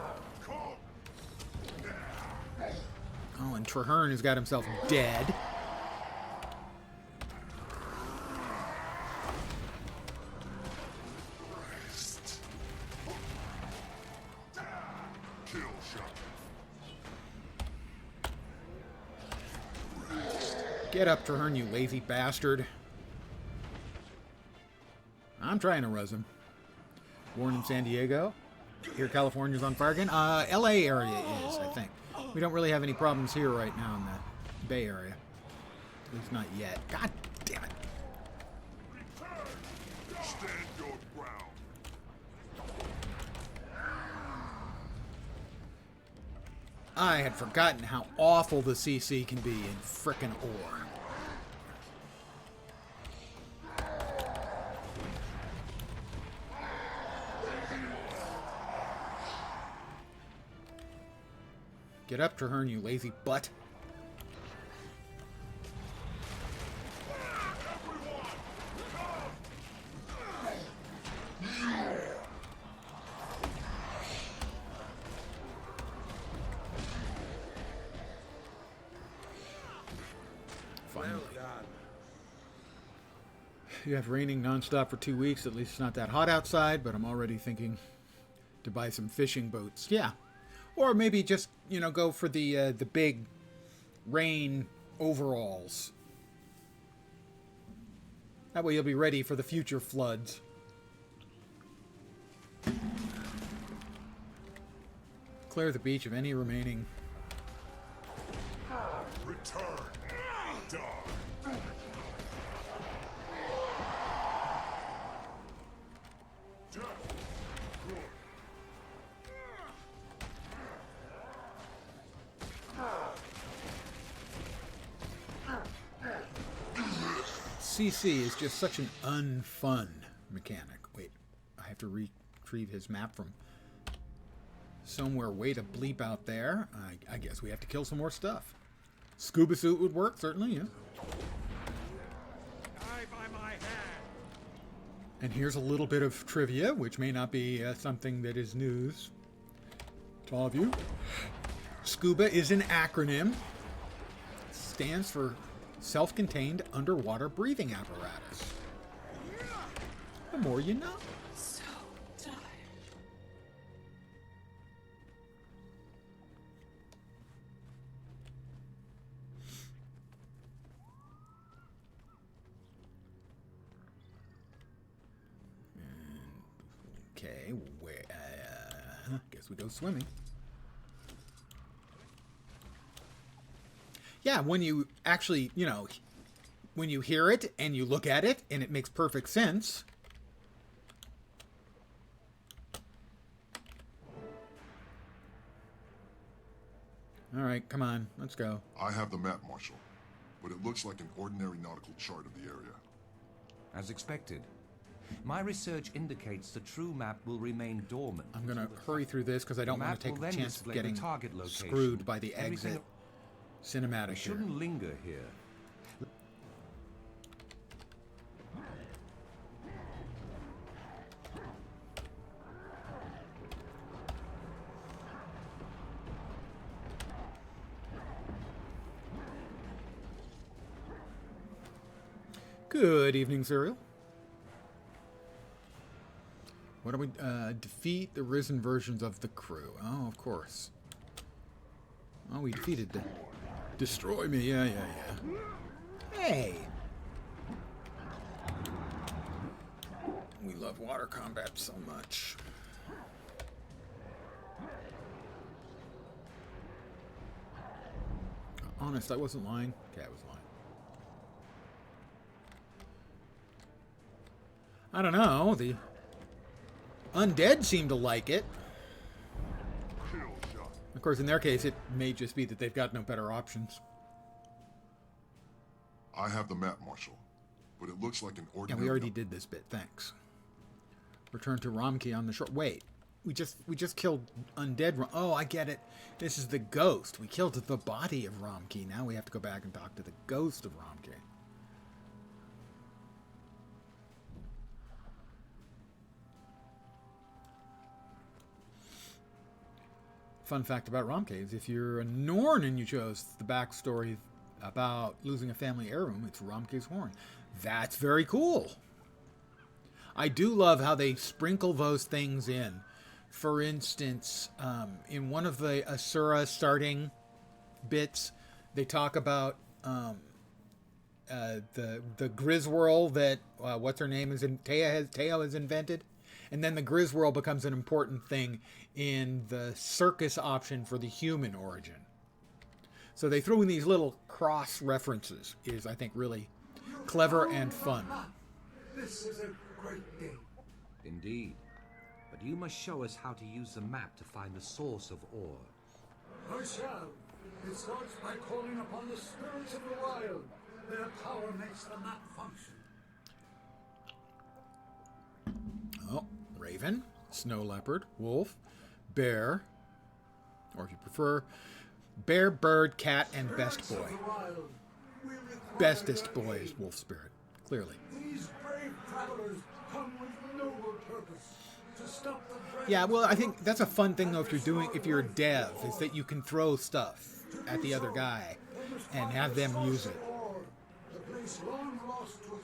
Oh, and Traherne has got himself dead. Get up, Traherne, you lazy bastard. I'm trying to res him. Born in San Diego. Here, California's on fire again. LA area is, I think. We don't really have any problems here right now in the Bay Area. At least not yet. God damn it. Stand your ground. I had forgotten how awful the CC can be in frickin' ore. Get up, Traherne, you lazy butt. You have raining nonstop for 2 weeks. At least it's not that hot outside, but I'm already thinking to buy some fishing boats. Yeah. Or maybe just, go for the big rain overalls. That way you'll be ready for the future floods. Clear the beach of any remaining... Return, dog. CC is just such an unfun mechanic. Wait, I have to retrieve his map from somewhere way to bleep out there. I guess we have to kill some more stuff. Scuba suit would work, certainly, yeah. Die by my hand. And here's a little bit of trivia, which may not be something that is news to all of you. SCUBA is an acronym. It stands for Self-Contained Underwater Breathing Apparatus. The more you know. So tired. Okay, where? Guess we go swimming. Yeah, when you actually, when you hear it and you look at it and it makes perfect sense. All right, come on, let's go. I have the map, Marshal, but it looks like an ordinary nautical chart of the area. As expected. My research indicates the true map will remain dormant. I'm going to hurry through this because I don't want to take the chance of getting screwed by the exit cinematic. We shouldn't linger here. Good evening, Serial. What do we defeat the risen versions of the crew? Oh, of course. Oh, we defeated the destroy me. Yeah. Hey. We love water combat so much. Honest, I wasn't lying. Okay, I was lying. I don't know. The undead seem to like it. Of course, in their case, it may just be that they've got no better options. I have the map, Marshal, but it looks like an Yeah, ordinary... we already did this bit. Thanks. Return to Romkey on the shore. Wait, we just killed undead. Oh, I get it. This is the ghost. We killed the body of Romkey. Now we have to go back and talk to the ghost of Romkey. Fun fact about Romkey is if you're a Norn and you chose the backstory about losing a family heirloom, it's Romkey's horn. That's very cool. I do love how they sprinkle those things in. For instance, in one of the Asura starting bits, they talk about the Griswirl that what's her name is Teo has invented. And then the Griswirl becomes an important thing in the circus option for the human origin. So they throw in these little cross references is, I think, really clever and fun. This is a great day. Indeed. But you must show us how to use the map to find the source of ore. I shall. It starts by calling upon the spirits of the wild. Their power makes the map function. Oh, raven, snow leopard, wolf, bear, or if you prefer, bear, bird, cat, and best boy. Bestest boy is wolf spirit, clearly. These brave travelers come with noble purpose to stop the dread. Yeah, well, I think that's a fun thing though if you're a dev, is that you can throw stuff at the other guy and have them use it. The place long lost to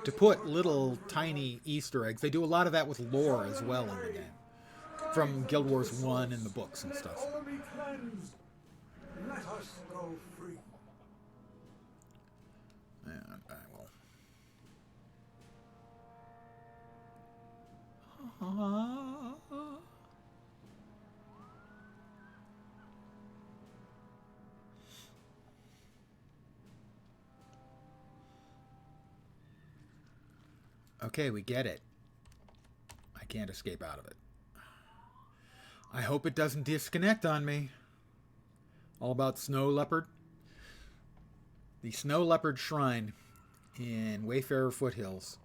to put little tiny Easter eggs. They do a lot of that with lore as well in the game, from Guild Wars 1 and the books and stuff. All be cleansed. Let us go free. And I will. Okay, we get it. I can't escape out of it. I hope it doesn't disconnect on me. All about Snow Leopard. The Snow Leopard Shrine in Wayfarer Foothills.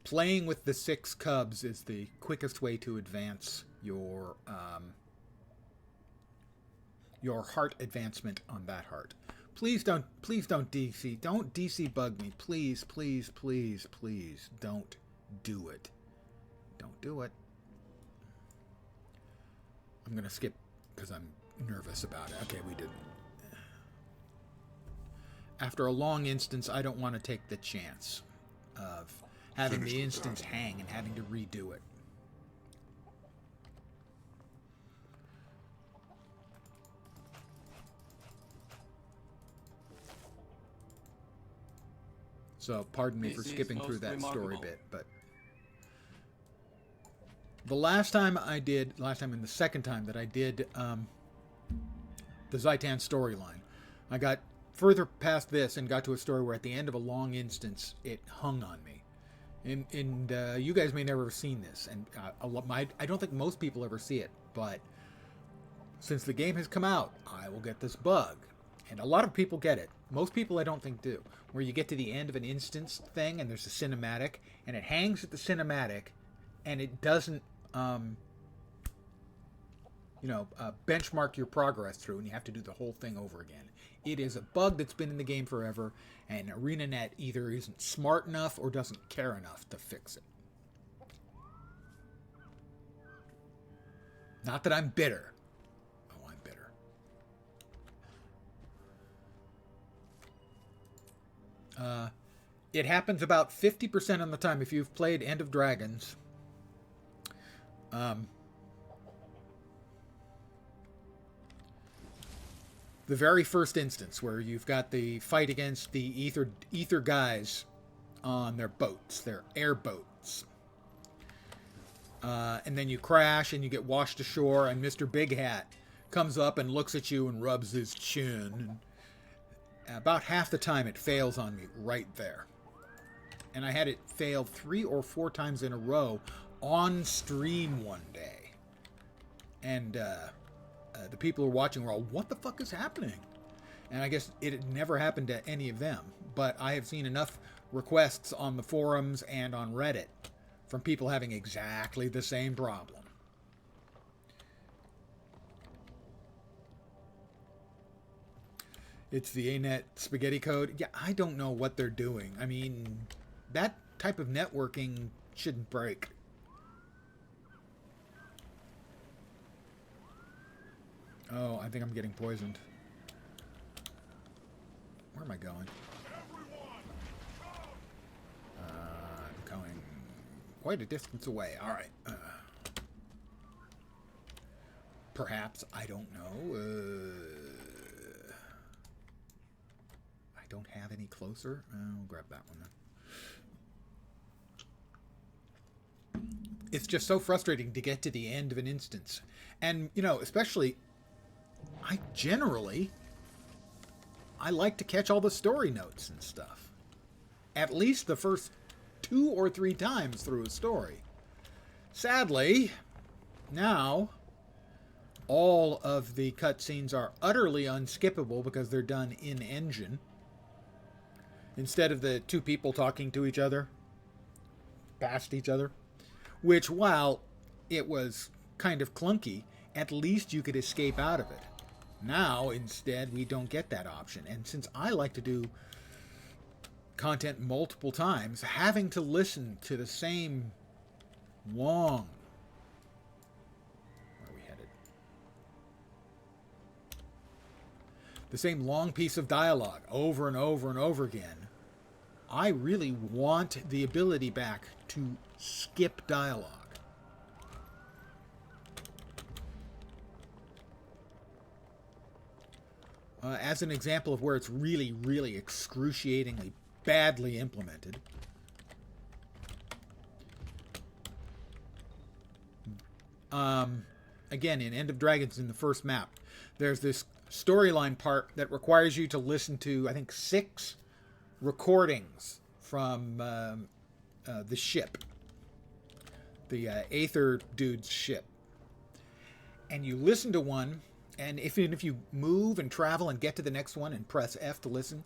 Playing with the 6 cubs is the quickest way to advance your heart advancement on that heart. Please don't DC. Don't DC bug me. Please, please, please, please. Don't do it. Don't do it. I'm going to skip because I'm nervous about it. Okay, we did. After a long instance, I don't want to take the chance of having the instance hang and having to redo it. So pardon me for skipping through that story bit, but the last time and the second time that I did the Zhaitan storyline, I got further past this and got to a story where at the end of a long instance, it hung on me. And you guys may never have seen this, and I don't think most people ever see it, but since the game has come out, I will get this bug. And a lot of people get it. Most people I don't think do. Where you get to the end of an instance thing and there's a cinematic, and it hangs at the cinematic, and it doesn't, benchmark your progress through, and you have to do the whole thing over again. It is a bug that's been in the game forever, and ArenaNet either isn't smart enough or doesn't care enough to fix it. Not that I'm bitter. Oh, I'm bitter. It happens about 50% of the time if you've played End of Dragons. The very first instance where you've got the fight against the ether guys on their boats, their airboats. And then you crash and you get washed ashore, and Mr. Big Hat comes up and looks at you and rubs his chin. And about half the time it fails on me right there. And I had it fail 3 or 4 times in a row on stream one day. And the people who were watching were all, what the fuck is happening? And I guess it had never happened to any of them. But I have seen enough requests on the forums and on Reddit from people having exactly the same problem. It's the ANET spaghetti code. Yeah, I don't know what they're doing. I mean, that type of networking shouldn't break. Oh, I think I'm getting poisoned. Where am I going? I'm going quite a distance away. All right. Perhaps, I don't know. I don't have any closer. I'll grab that one then. It's just so frustrating to get to the end of an instance. And, especially, I like to catch all the story notes and stuff. At least the first 2 or 3 times through a story. Sadly, now all of the cutscenes are utterly unskippable because they're done in-engine. Instead of the 2 people talking to each other, past each other. Which, while it was kind of clunky, at least you could escape out of it. Now, instead, we don't get that option. And since I like to do content multiple times, having to listen to the same long... Where are we headed? The same long piece of dialogue over and over and over again I really want the ability back to skip dialogue. As an example of where it's really, really excruciatingly badly implemented. Again, in End of Dragons, in the first map, there's this storyline part that requires you to listen to, I think, 6 recordings from the ship. The Aether dude's ship. And you listen to one, and even if you move and travel and get to the next one and press F to listen,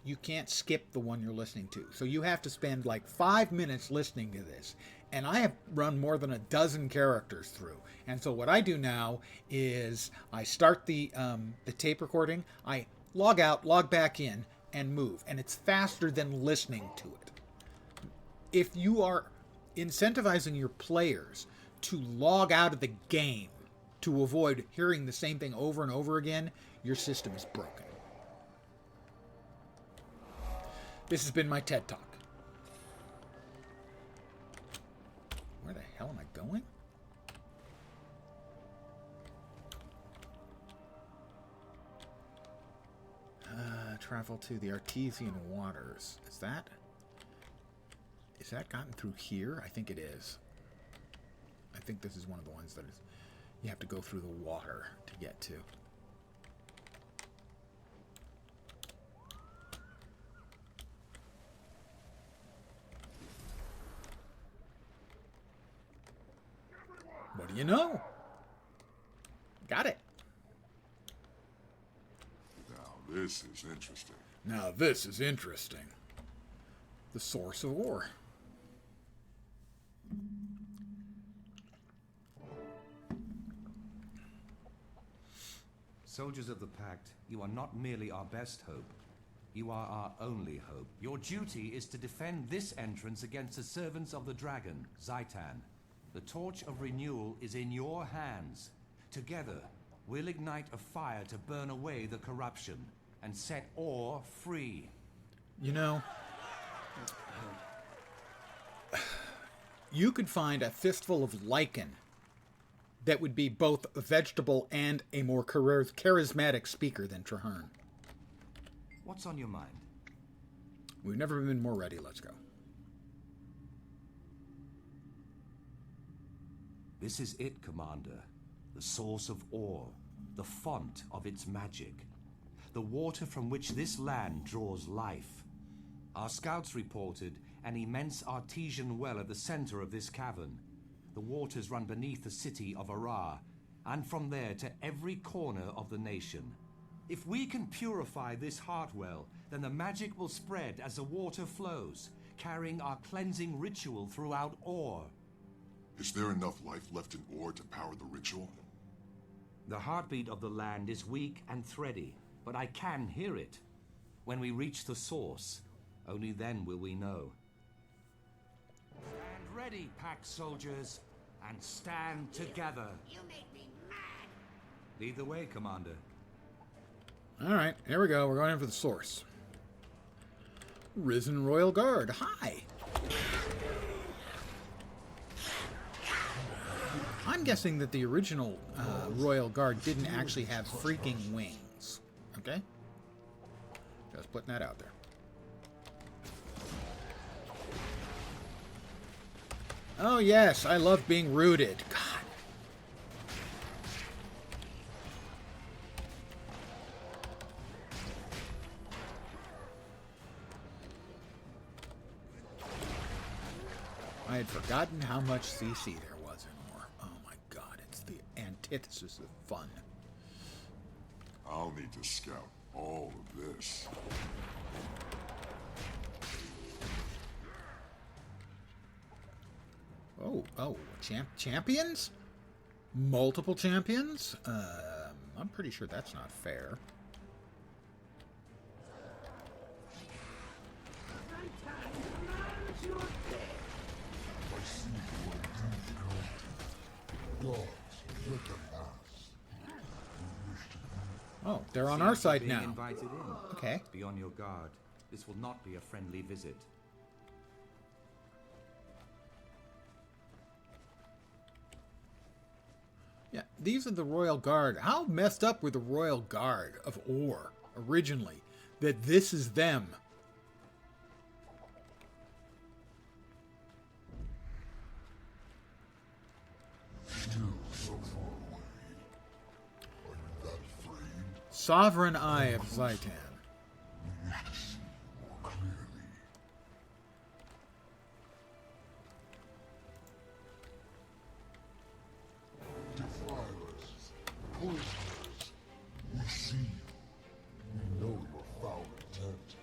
you can't skip the one you're listening to. So you have to spend like 5 minutes listening to this. And I have run more than a dozen characters through. And so what I do now is I start the tape recording, I log out, log back in, and move. And it's faster than listening to it. If you are incentivizing your players to log out of the game to avoid hearing the same thing over and over again, your system is broken. This has been my TED Talk. Where the hell am I going? Travel to the Artesian waters. Is that gotten through here? I think it is. I think this is one of the ones that is you have to go through the water to get to. What do you know? Got it. Now this is interesting. Now this is interesting. The source of ore. Soldiers of the Pact, you are not merely our best hope. You are our only hope. Your duty is to defend this entrance against the servants of the dragon, Zhaitan. The torch of renewal is in your hands. Together, we'll ignite a fire to burn away the corruption and set ore free. You know, you could find a fistful of lichen that would be both a vegetable and a more charismatic speaker than Traherne. What's on your mind? We've never been more ready. Let's go. This is it, Commander. The source of ore, the font of its magic, the water from which this land draws life. Our scouts reported an immense artesian well at the center of this cavern. The waters run beneath the city of Arar, and from there to every corner of the nation. If we can purify this heart well, then the magic will spread as the water flows, carrying our cleansing ritual throughout ore. Is there enough life left in ore to power the ritual? The heartbeat of the land is weak and thready, but I can hear it. When we reach the source, only then will we know. Stand ready, Pact soldiers, and stand together. You make me mad. Lead the way, Commander. All right, here we go. We're going in for the source. Risen Royal Guard. Hi. I'm guessing that the original Royal Guard didn't actually have freaking wings. Okay? Just putting that out there. Oh yes, I love being rooted. God. I had forgotten how much CC there was in ore. Oh my god, it's the antithesis of fun. I'll need to scout all of this. Oh, champions? Multiple champions? I'm pretty sure that's not fair. Oh, they're on our side now. Invited in. Okay. Be on your guard. This will not be a friendly visit. Yeah, these are the Royal Guard. How messed up were the Royal Guard of Or originally that this is them? Sovereign Eye of Zhaitan. Defilers, poisoners, we see you. We know your foul intent.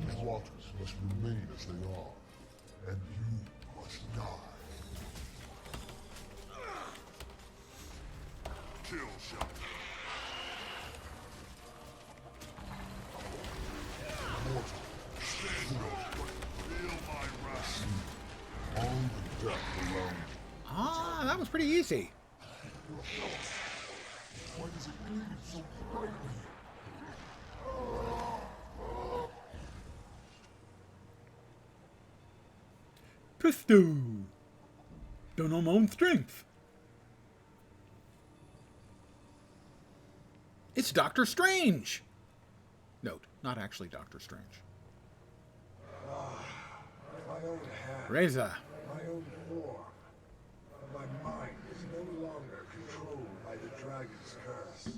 These waters must remain as they are, and you must die. Kill shot. Mortal, stand up, feel my wrath. Only death alone. Ah, that was pretty easy. Why does it bleed so brightly? Presto! Don't know my own strength. It's Doctor Strange! Note, not actually Doctor Strange. My own hand, Reza. my own form. My mind is no longer controlled by the dragon's curse.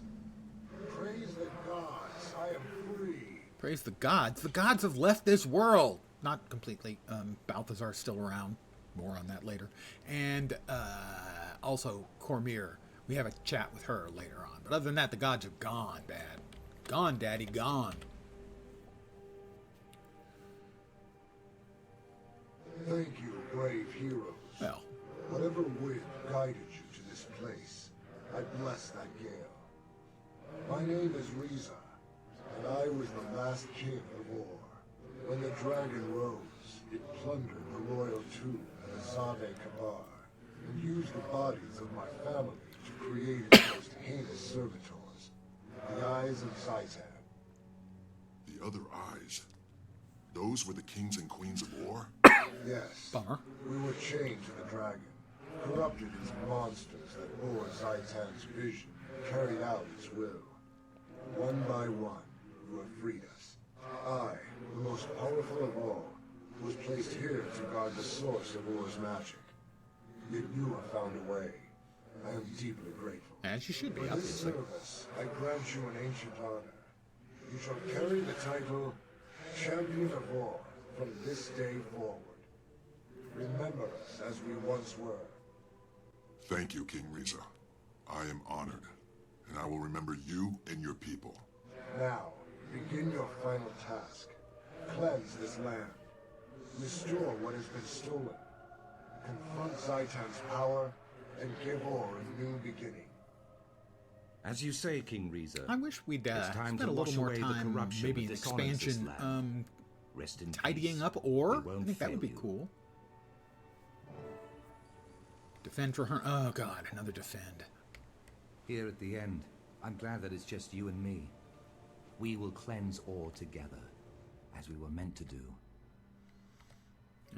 Praise the gods, I am free. Praise the gods. The gods have left this world. Not completely. Balthazar's still around. More on that later. And also Cormyr. We have a chat with her later on. But other than that, the gods have gone, Dad. Gone, Daddy, gone. Thank you, brave heroes. Well, Whatever wind guided you to this place, I bless that gale. My name is Reza, and I was the last king of Or. When the dragon rose, it plundered the royal tomb at Azave Kabar, and used the bodies of my family to create its most heinous servitors, the Eyes of Zhaitan. The other eyes. Those were the kings and queens of War? Yes. bummer. We were chained to the dragon, corrupted as monsters that bore Zhaitan's vision, carried out its will. One by one, you have freed us. I, the most powerful of all, was placed here to guard the source of Or's magic. Yet you have found a way. I am deeply grateful. As you should be, For this obviously. service, I grant you an ancient honor. You shall carry the title Champion of Or from this day forward. Remember us as we once were. Thank you, King Reza. I am honored, and I will remember you and your people. Now, begin your final task. Cleanse this land. Restore what has been stolen. Confront Zhaitan's power, and give Or a new beginning. As you say, King Reza, I wish we'd it's time spent to a wash little more away the time, corruption maybe that an dishonors this expansion, land. Rest in tidying peace. up Or. We I won't think that would be fail you. cool. Defend for her. Oh, God, another defend. Here at the end, I'm glad that it's just you and me. We will cleanse all together, as we were meant to do.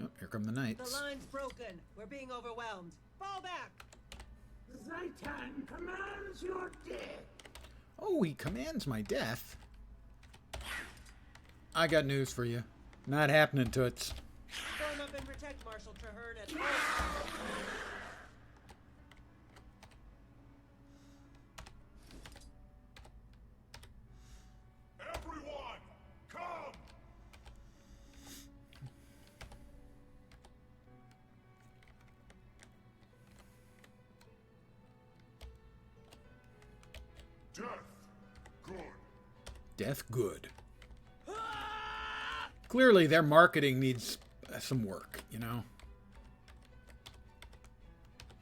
Oh, here come the The knights. line's broken. We're being overwhelmed. Fall back! Zhaitan commands your death. Oh, he commands my death. I got news for you. Not happening, Toots. Form up and protect Marshal Traherne at all costs. Everyone, come! Death, good. Death good. Clearly, their marketing needs some work, you know?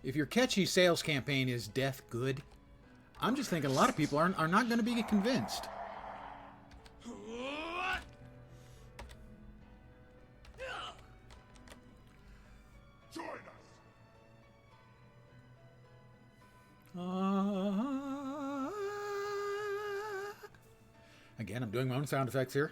If your catchy sales campaign is death good, I'm just thinking a lot of people are not going to be convinced. Join us! Again, I'm doing my own sound effects here.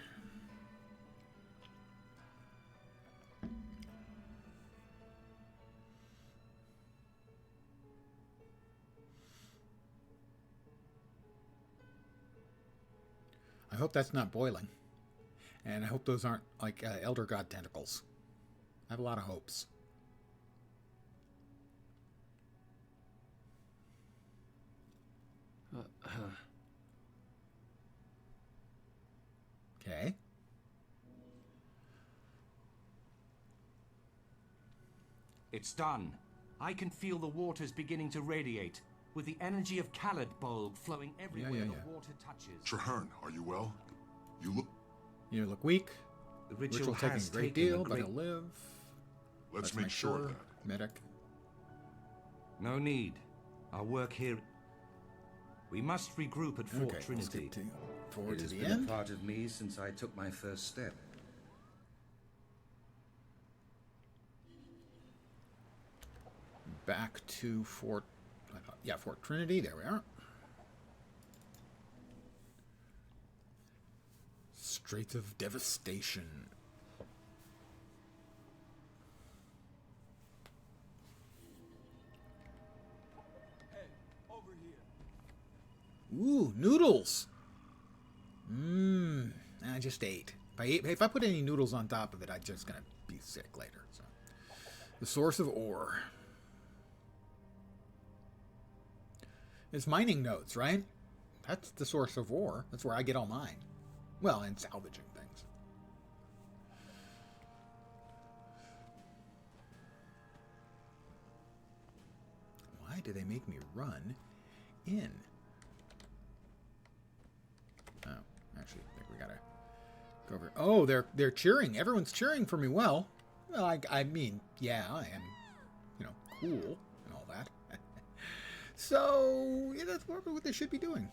hope that's not boiling. And I hope those aren't like Elder God tentacles. I have a lot of hopes. Okay. It's done. I can feel the waters beginning to radiate, with the energy of Khalid Bulb flowing everywhere the water touches. Traherne, are you well? You look weak. The ritual taking has a great taken deal, a but great... he'll live. Let's make sure of that. Medic. No need. I'll work here. We must regroup at Fort Trinity. It has been a part of me since I took my first step. Back to Fort Trinity. There we are. Straits of Devastation. Hey, over here. Ooh, noodles. I just ate. If I put any noodles on top of it, I'm just gonna be sick later. So, the source of ore. It's mining nodes, right? That's the source of ore. That's where I get all mine. Well, and salvaging things. Why do they make me run in? Oh, actually, I think we gotta go over. Oh, they're cheering. Everyone's cheering for me. Well, I mean, yeah, I am, cool and all that. So, yeah, that's what they should be doing.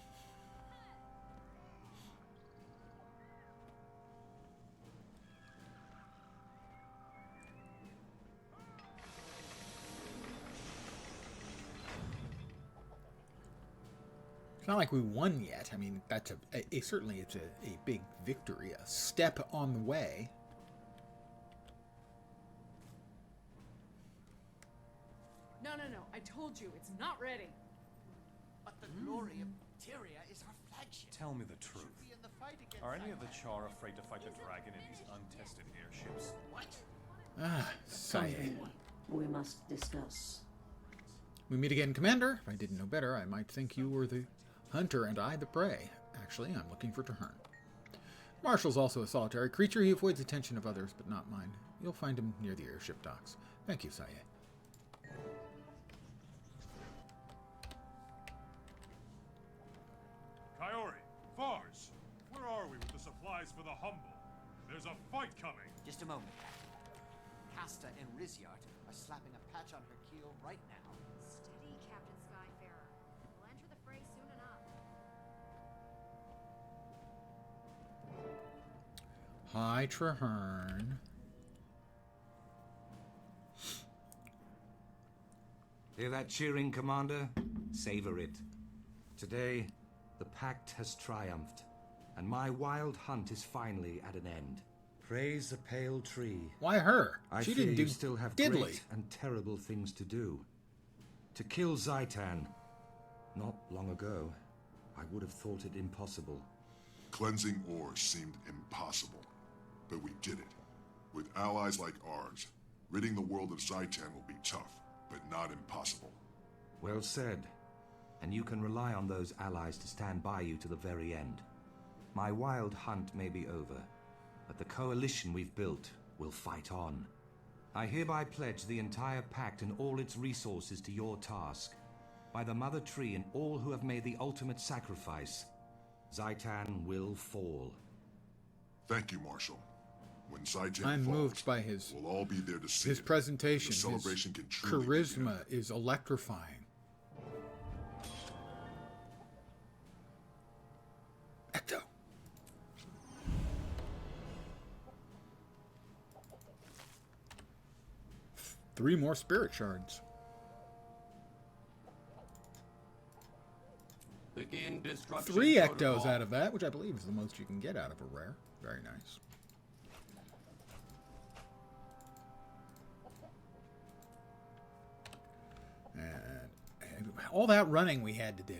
It's not like we won yet. I mean, that's certainly it's a big victory, a step on the way. No. I told you, it's not ready. But the glory of Tyria is our flagship. Tell me the truth. Are any of the Char afraid to fight the dragon in these untested airships? What? Ah, Saye. We must discuss. We meet again, Commander. If I didn't know better, I might think you were the hunter and I the prey. Actually, I'm looking for Traherne. Marshal's also a solitary creature. He avoids attention of others, but not mine. You'll find him near the airship docks. Thank you, Saye. Kaori, Fars, where are we with the supplies for the humble? There's a fight coming. Just a moment. Casta and Rizyart are slapping a patch on her keel right now. Steady, Captain Skyfarer. We'll enter the fray soon enough. Hi, Traherne. Hear that cheering, Commander? Savor it. Today, the Pact has triumphed, and my wild hunt is finally at an end. Praise the pale tree. Why her? I She fear didn't you do still have diddly. great and terrible things to do. To kill Zhaitan. Not long ago, I would have thought it impossible. Cleansing ores seemed impossible, but we did it. With allies like ours, ridding the world of Zhaitan will be tough, but not impossible. Well said. And you can rely on those allies to stand by you to the very end. My wild hunt may be over, but the coalition we've built will fight on. I hereby pledge the entire Pact and all its resources to your task. By the Mother Tree and all who have made the ultimate sacrifice, Zhaitan will fall. Thank you, Marshal. When Zhaitan I'm falls, moved by his we'll all be there to see his it. presentation. The celebration His can truly charisma is electrifying. Ecto. Three more spirit shards. Begin destruction. Three ectos protocol. out of that, which I believe is the most you can get out of a rare. Very nice. And all that running we had to do.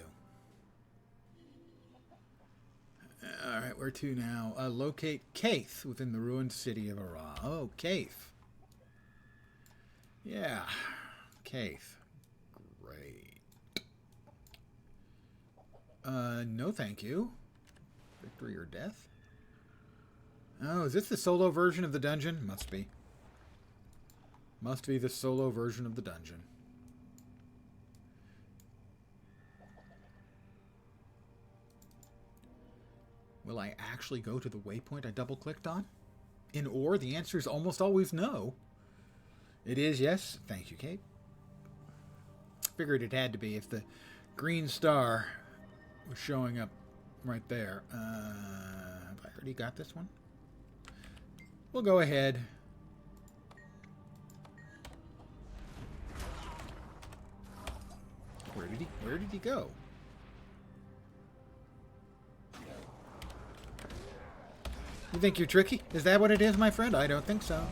Alright, Alright, where to now? Locate Kaith within the ruined city of Ara. Oh, Kaith. Yeah, Kaith. Great. No thank you. Victory or death? Oh, is this the solo version of the dungeon? Must be. Must be the solo version of the dungeon. Will I actually go to the waypoint I double-clicked on? In ore, the answer is almost always no. It is yes. Thank you, Kate. Figured it had to be if the green star was showing up right there. Have I already got this one? We'll go ahead. Where did he go? You think you're tricky? Is that what it is, my friend? I don't think so.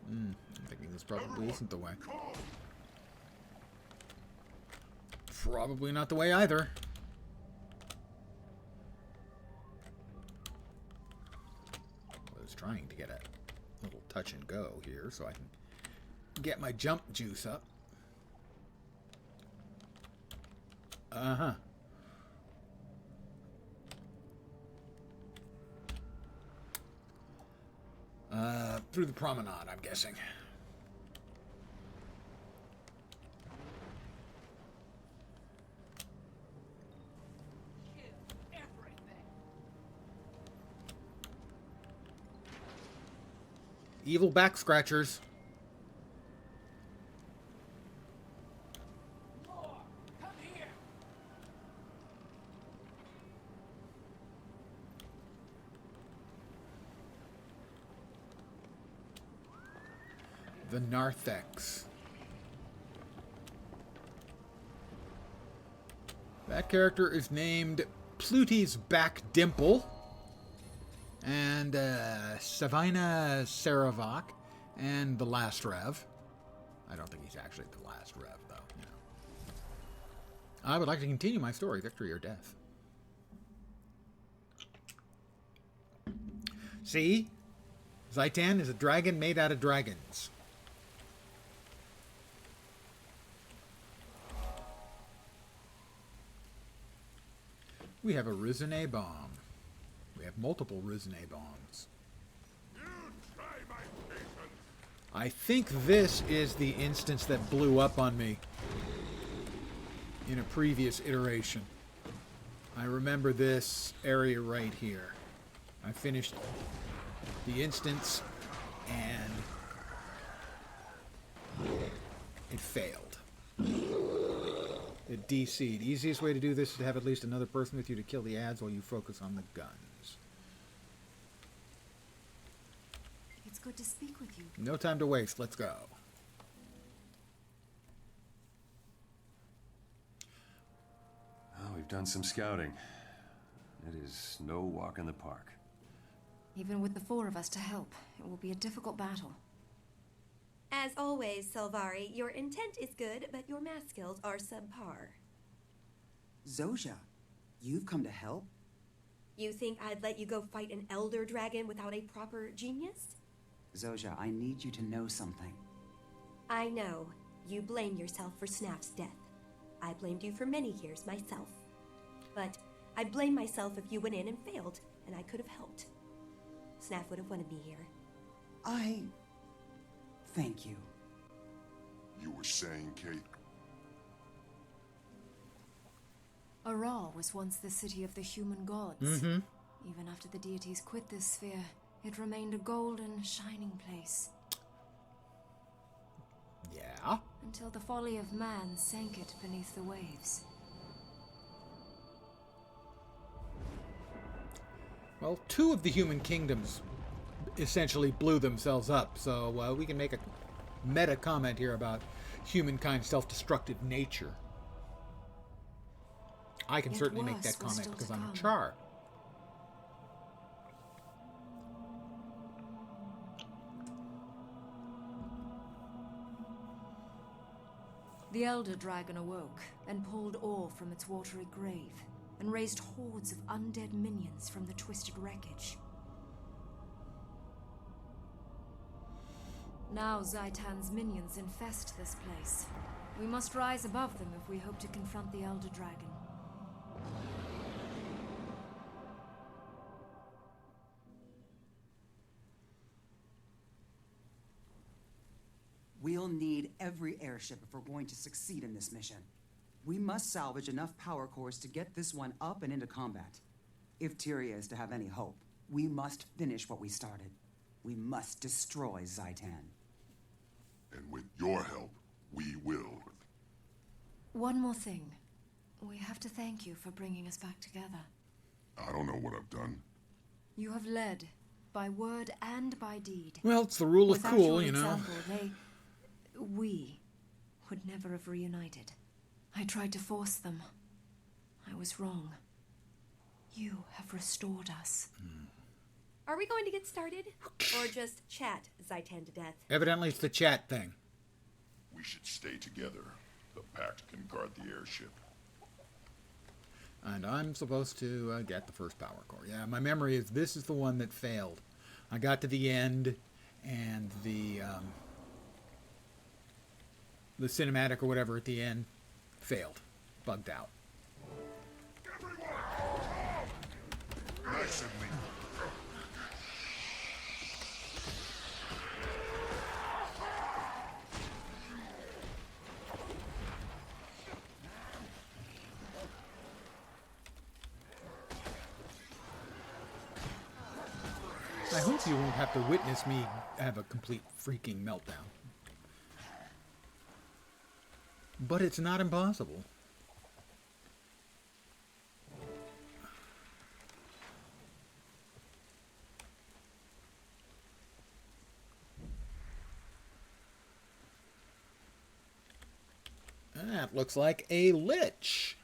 I'm thinking this probably isn't the way. Probably not the way either. I was trying to get a little touch and go here so I can get my jump juice up. Uh-huh. Through the promenade, I'm guessing. Evil back scratchers. The narthex. That character is named Pluty's Back Dimple. And Savina Saravak. And the last Rev. I don't think he's actually the last Rev, though. You know. I would like to continue my story, victory or death. See? Zhaitan is a dragon made out of dragons. We have a Rizine bomb. We have multiple Rizine bombs. I think this is the instance that blew up on me in a previous iteration. I remember this area right here. I finished the instance and it failed. It DC'd. Easiest way to do this is to have at least another person with you to kill the ads while you focus on the guns. It's good to speak with you. No time to waste. Let's go. Oh, we've done some scouting. It is no walk in the park. Even with the 4 of us to help, it will be a difficult battle. As always, Selvari, your intent is good, but your math skills are subpar. Zojia, you've come to help? You think I'd let you go fight an elder dragon without a proper genius? Zojia, I need you to know something. I know. You blame yourself for Snaf's death. I blamed you for many years myself. But I'd blame myself if you went in and failed, and I could have helped. Snaf would have wanted me here. Thank you. You were saying, Kate? Ara was once the city of the human gods. Mm-hmm. Even after the deities quit this sphere, it remained a golden, shining place. Yeah? Until the folly of man sank it beneath the waves. Well, 2 of the human kingdoms essentially blew themselves up, so we can make a meta comment here about humankind's self-destructive nature. I can Yet certainly make worse that was comment still because to I'm a come. char. The Elder Dragon awoke and pulled ore from its watery grave and raised hordes of undead minions from the twisted wreckage. Now Zhaitan's minions infest this place. We must rise above them if we hope to confront the Elder Dragon. We'll need every airship if we're going to succeed in this mission. We must salvage enough power cores to get this one up and into combat. If Tyria is to have any hope, we must finish what we started. We must destroy Zhaitan. And with your help, we will. One more thing. We have to thank you for bringing us back together. I don't know what I've done. You have led, by word and by deed. Well, it's the rule of Without cool, your you know. example, we would never have reunited. I tried to force them. I was wrong. You have restored us. Are we going to get started? Or just chat Zhaitan to death? Evidently it's the chat thing. We should stay together. The Pact can guard the airship. And I'm supposed to get the first power core. Yeah, my memory is this is the one that failed. I got to the end, and the cinematic or whatever at the end failed. Bugged out. Nice and neat. I hope you won't have to witness me have a complete freaking meltdown. But it's not impossible. That looks like a lich.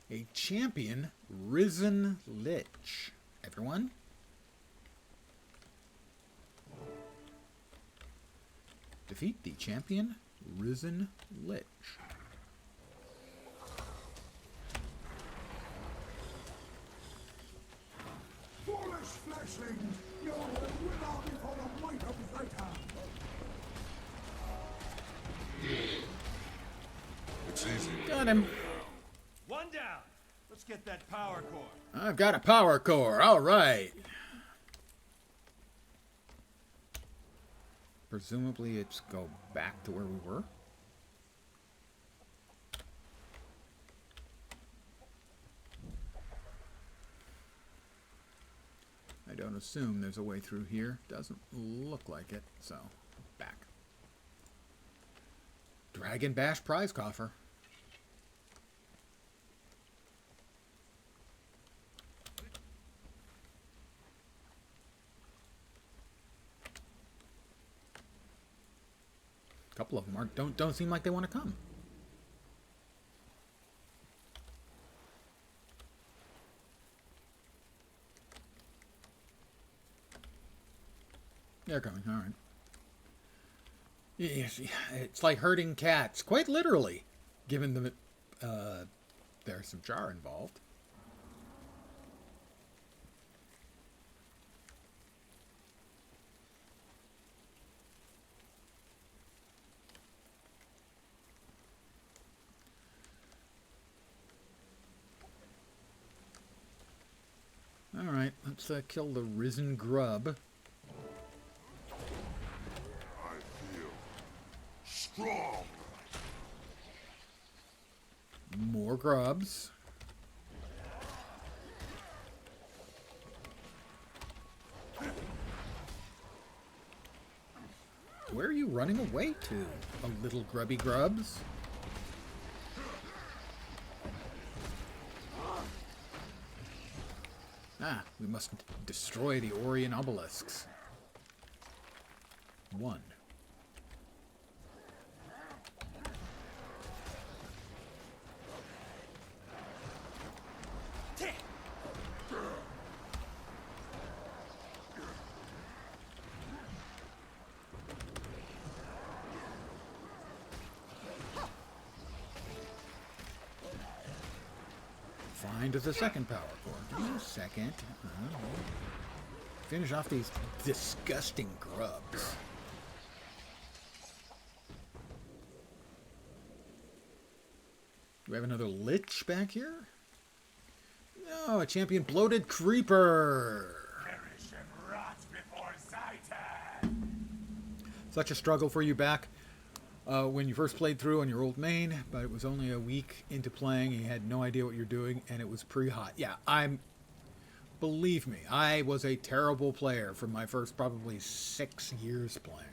A champion risen lich. Everyone? Defeat the champion risen lich. Foolish fleshlings! Your will not before the might of Zhaitan! It's easy. Got him. One down. Let's get that power core. I've got a power core. All right. Presumably it's go back to where we were. I don't assume there's a way through here. Doesn't look like it, so back. Dragon Bash prize coffer. A couple of them don't seem like they want to come. They're coming, all right. Yes, it's like herding cats, quite literally, given that there's some jar involved. All right, let's kill the risen grub. I feel strong. More grubs. Where are you running away to, oh little grubby grubs? Ah, we must destroy the Orion obelisks. 1. into the second power core. Give me a second. Finish off these disgusting grubs. Do we have another lich back here? No, a champion bloated creeper. Perish and rot before Zhaitan. Such a struggle for you back when you first played through on your old main, but it was only a week into playing. You had no idea what you're doing, and it was pretty hot. Yeah, believe me, I was a terrible player for my first probably 6 years playing.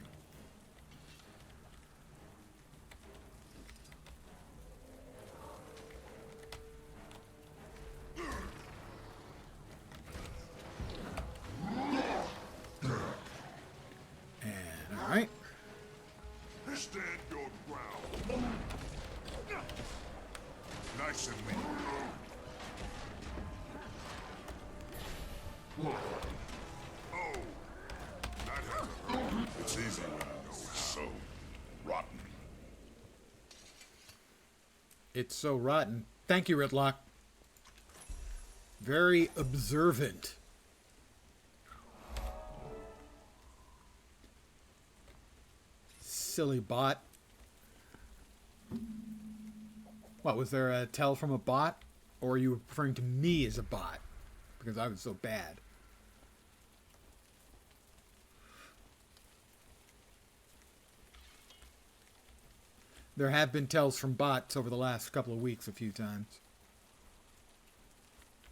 And all right. Stand your ground. Nice and lean. Oh, that had to hurt. It's easy when you know it's so rotten. It's so rotten. Thank you, Ridlock. Very observant. Silly bot. What, was there a tell from a bot? Or are you referring to me as a bot? Because I was so bad. There have been tells from bots over the last couple of weeks a few times.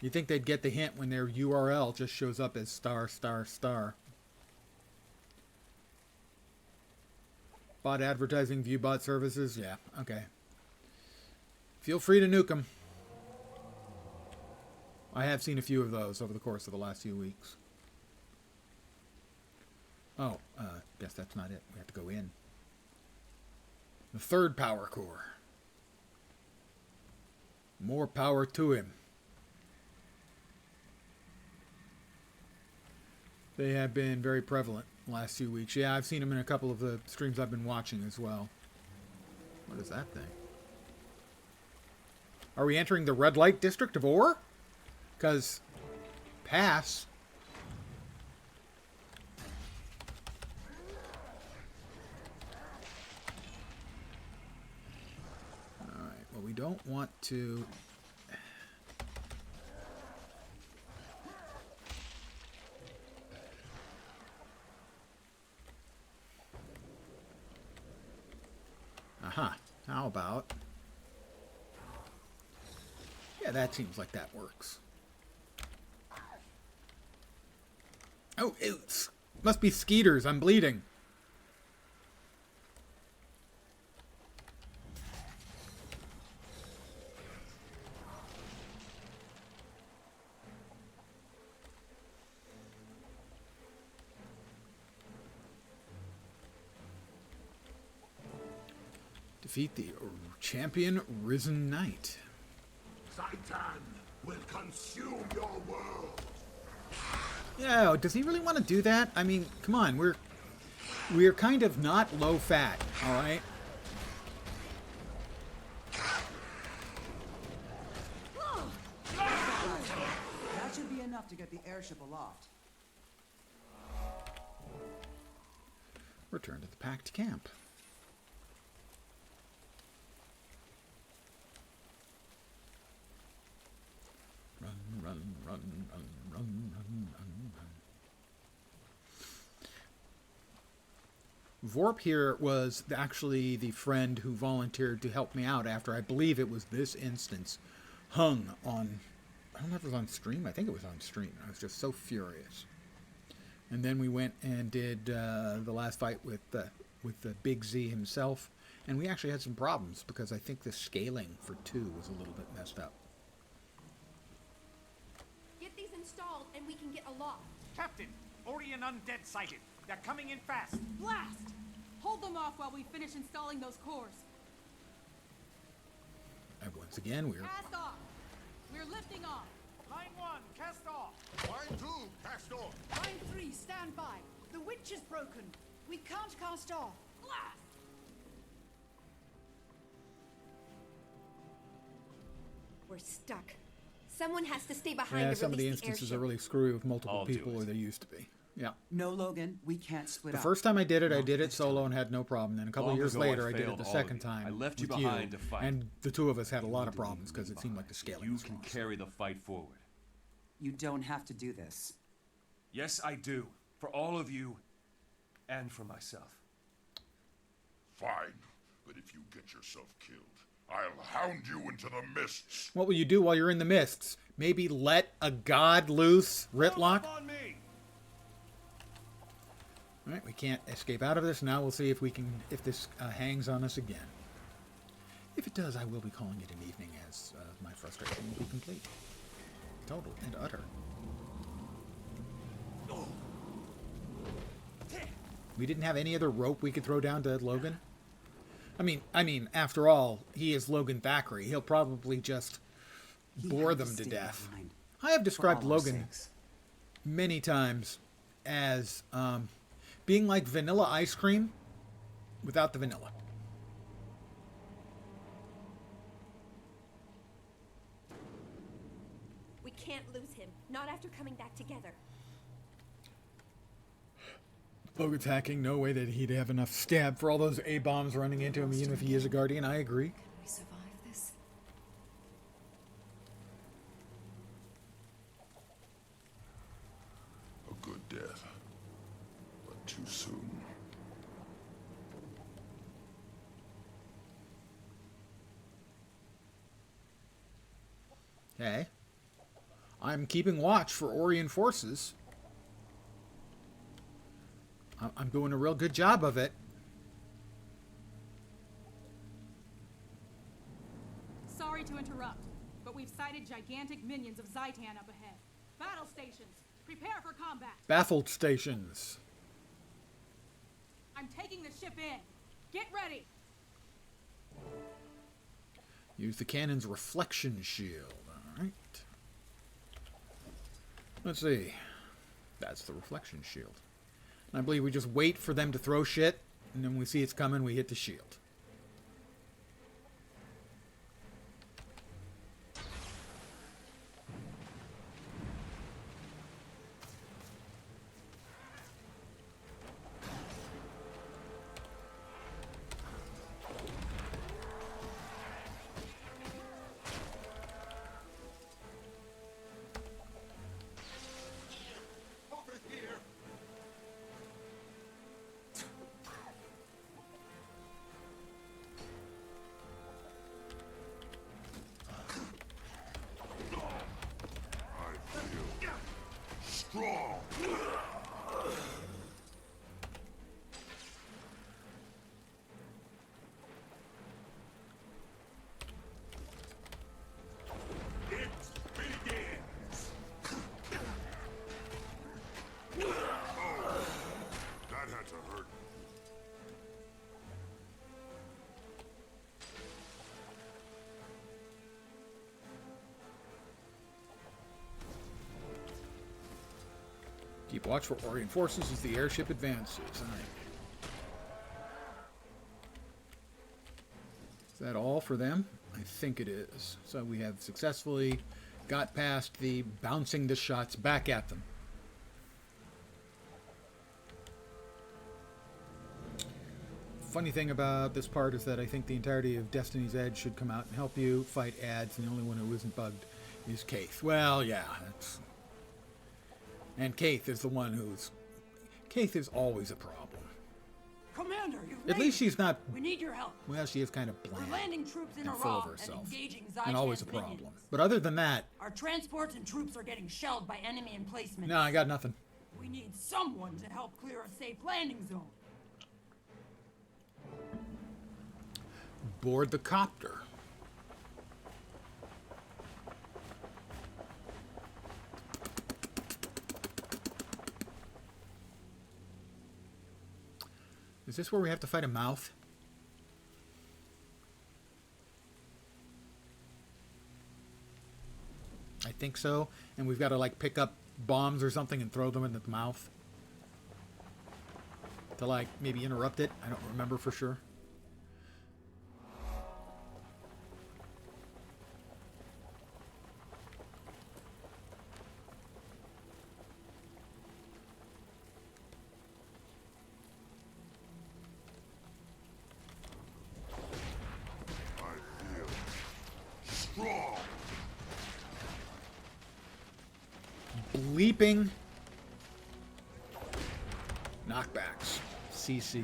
You'd think they'd get the hint when their URL just shows up as *****. Bot advertising, view bot services. Yeah, okay. Feel free to nuke them. I have seen a few of those over the course of the last few weeks. Oh, guess that's not it. We have to go in. The third power core. More power to him. They have been very prevalent the last few weeks. Yeah, I've seen them in a couple of the streams I've been watching as well. What is that thing? Are we entering the red light district of Ore? Because pass. Alright, well, we don't want to... Aha, how about... Yeah, that seems like that works. Oh, it must be Skeeters. I'm bleeding. Defeat the champion Risen Knight. Zhaitan will consume your world. Yeah, does he really want to do that? I mean, come on, we're kind of not low fat, all right? That should be enough to get the airship aloft. Return to the packed camp. Run, run, run, run, run, run, run, run. Vorp here was actually the friend who volunteered to help me out after, I believe it was this instance, hung on, I don't know if it was on stream, I think it was on stream. I was just so furious. And then we went and did the last fight with the Big Z himself, and we actually had some problems because I think the scaling for 2 was a little bit messed up. Get these installed and we can get aloft. Captain, Orion undead sighted. They're coming in fast. Blast! Hold them off while we finish installing those cores. And once again, we're... Cast off! We're lifting off! Line 1, cast off! Line 2, cast off! Line 3, stand by. The witch is broken. We can't cast off. Blast! We're stuck. Someone has to stay behind Yeah, to some of the release instances airship. are really screwy with multiple I'll do people, it. or they used to be. Yeah. No, Logan, we can't split The up. first time I did it, I Not did it this solo and had no problem. Then a couple Long of years ago, I later, I did it failed the all of second you. time. I left you with behind to fight. And the two of us had a lot of problems because it seemed like the scaling You was can wrong. carry the fight forward. You don't have to do this. Yes, I do. For all of you, and for myself. Fine, but if you get yourself killed, I'll hound you into the mists. What will you do while you're in the mists? Maybe let a god loose, Ritlock? On me. All right, we can't escape out of this. Now we'll see if we can, if this hangs on us again. If it does, I will be calling it an evening, as my frustration will be complete. Total and utter. We didn't have any other rope we could throw down to Logan. I mean, after all, he is Logan Thackeray. He'll probably just bore them to death. I have described Logan many times as being like vanilla ice cream without the vanilla. We can't lose him. Not after coming back together. Logan's hacking. No way that he'd have enough stab for all those A-bombs running into him, even if he is a Guardian. I agree. Can we survive this? A good death, but too soon. Okay. I'm keeping watch for Orion forces. I'm doing a real good job of it. Sorry to interrupt, but we've sighted gigantic minions of Zhaitan up ahead. Battle stations, prepare for combat. Baffled stations. I'm taking the ship in. Get ready. Use the cannon's reflection shield. Alright. Let's see. That's the reflection shield. I believe we just wait for them to throw shit, and then when we see it's coming, we hit the shield. Strong. It begins. Oh, that had to hurt. Keep watch for Orion forces as the airship advances. Alright. Is that all for them? I think it is. So we have successfully got past the bouncing the shots back at them. Funny thing about this part is that I think the entirety of Destiny's Edge should come out and help you fight ads, and the only one who isn't bugged is Kaith. Well, yeah, that's... And Kaith is the one who's... Kaith is always a problem. Commander, you've At least she's not... We need your help. Well, she is kind of We're bland landing troops in and full Iraq of and herself. engaging And always a Zhaitan's problem. minions. But other than that, Our transports and troops are getting shelled by enemy emplacements. no, I got nothing. We need someone to help clear a safe landing zone. Board the copter. Is this where we have to fight a mouth? I think so. And we've got to like pick up bombs or something and throw them in the mouth. To like maybe interrupt it. I don't remember for sure. Leaping. Knockbacks. CC.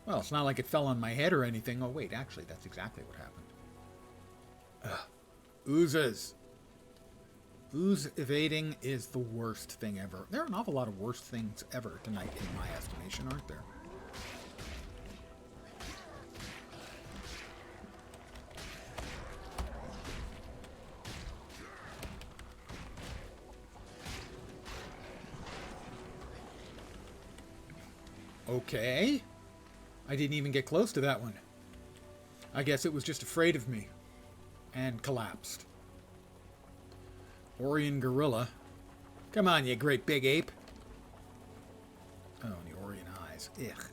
Well, it's not like it fell on my head or anything. Oh, wait, actually, that's exactly what happened. Oozes. Ooze evading is the worst thing ever. There are an awful lot of worst things ever tonight, in my estimation, aren't there? Okay. I didn't even get close to that one. I guess it was just afraid of me. And collapsed. Orion Gorilla. Come on, you great big ape. Oh, and the Orion eyes. Ugh.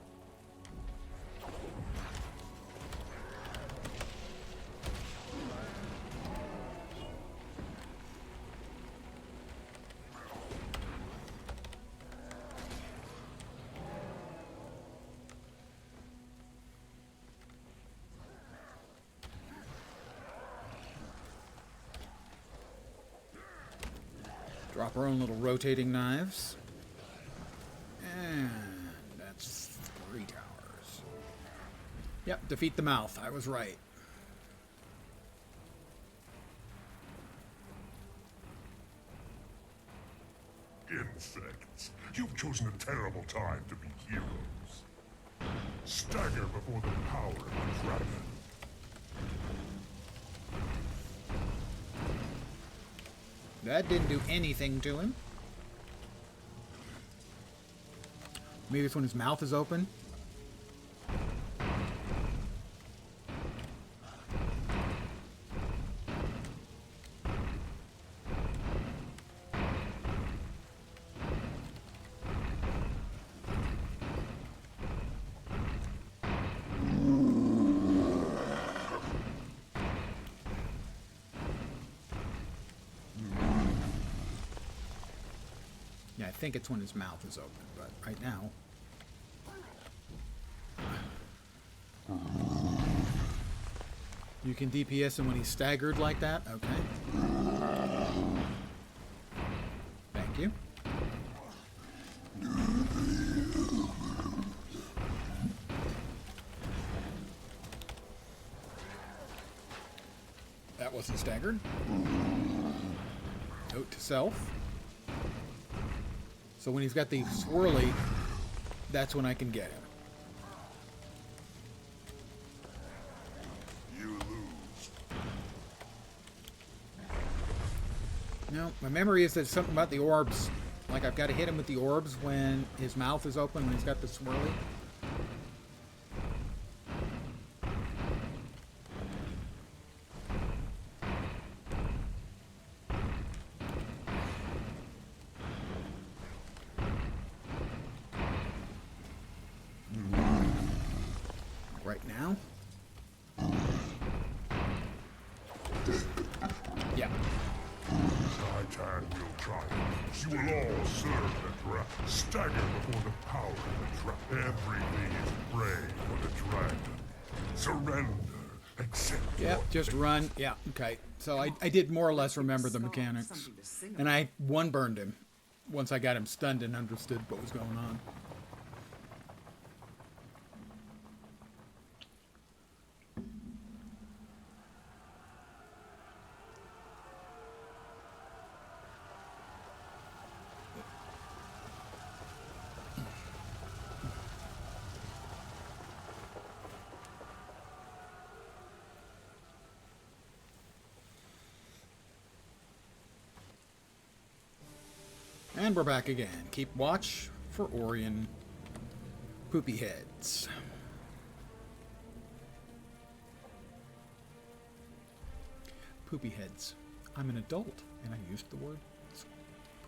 Drop our own little rotating knives. And that's 3 towers. Yep, defeat the mouth. I was right. Insects. You've chosen a terrible time to be heroes. Stagger before the power of the dragon. That didn't do anything to him. Maybe it's when his mouth is open. Yeah, I think it's when his mouth is open, but right now... You can DPS him when he's staggered like that? Okay. Thank you. That wasn't staggered. Note to self. So when he's got the swirly, that's when I can get him. You lose. No, my memory is that it's something about the orbs. Like I've got to hit him with the orbs when his mouth is open, when he's got the swirly. Right now? Yeah. Zhaitan will triumph. You will all serve the dragon. Stagger before the power of the dragon. Everything is prey for the dragon. Surrender. Accept. Yeah, just run. Yeah, okay. So I did more or less remember the mechanics. And I one-burned him once I got him stunned and understood what was going on. And we're back again. Keep watch for Orion poopy heads. Poopy heads. I'm an adult, and I used the word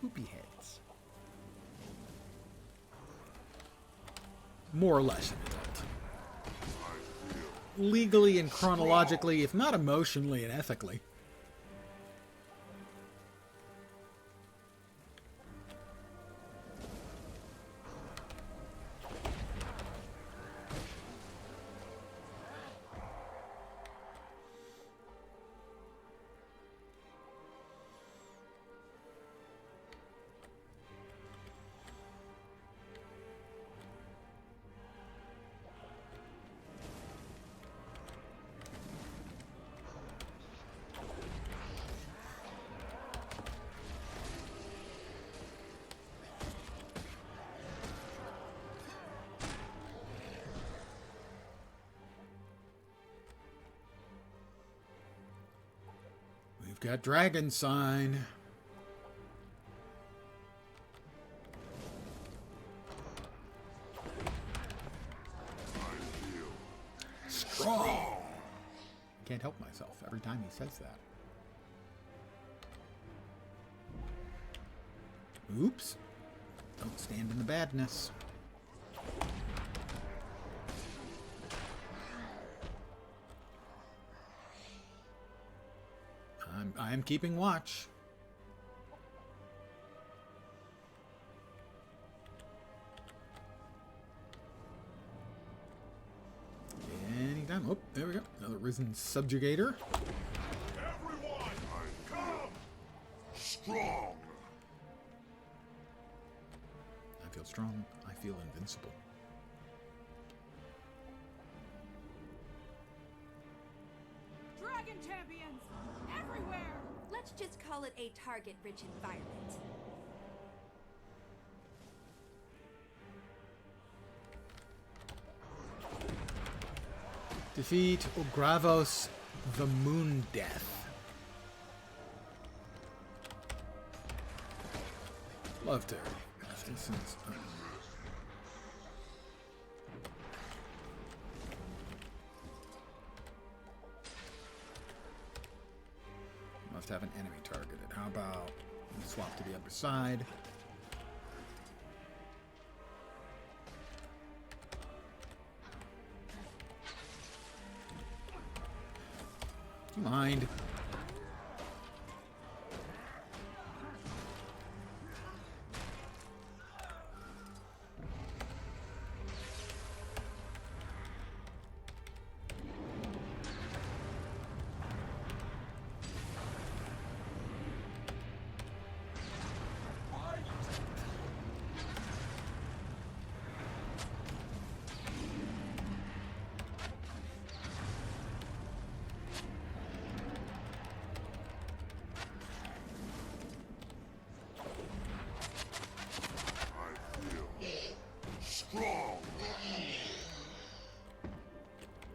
poopy heads. More or less an adult. legally and chronologically, if not emotionally and ethically. We've got Dragon Sign. Strong. Can't help myself every time he says that. Oops. Don't stand in the badness. I am keeping watch. Anytime. Oh, there we go. Another risen subjugator. Everyone, come! Strong! I feel strong. I feel invincible. Dragon champions! Everywhere! Let's just call it a target-rich environment. Defeat Ogravos the Moon Death. Love to. Must have an enemy targeted. How about we swap to the other side? Do you mind?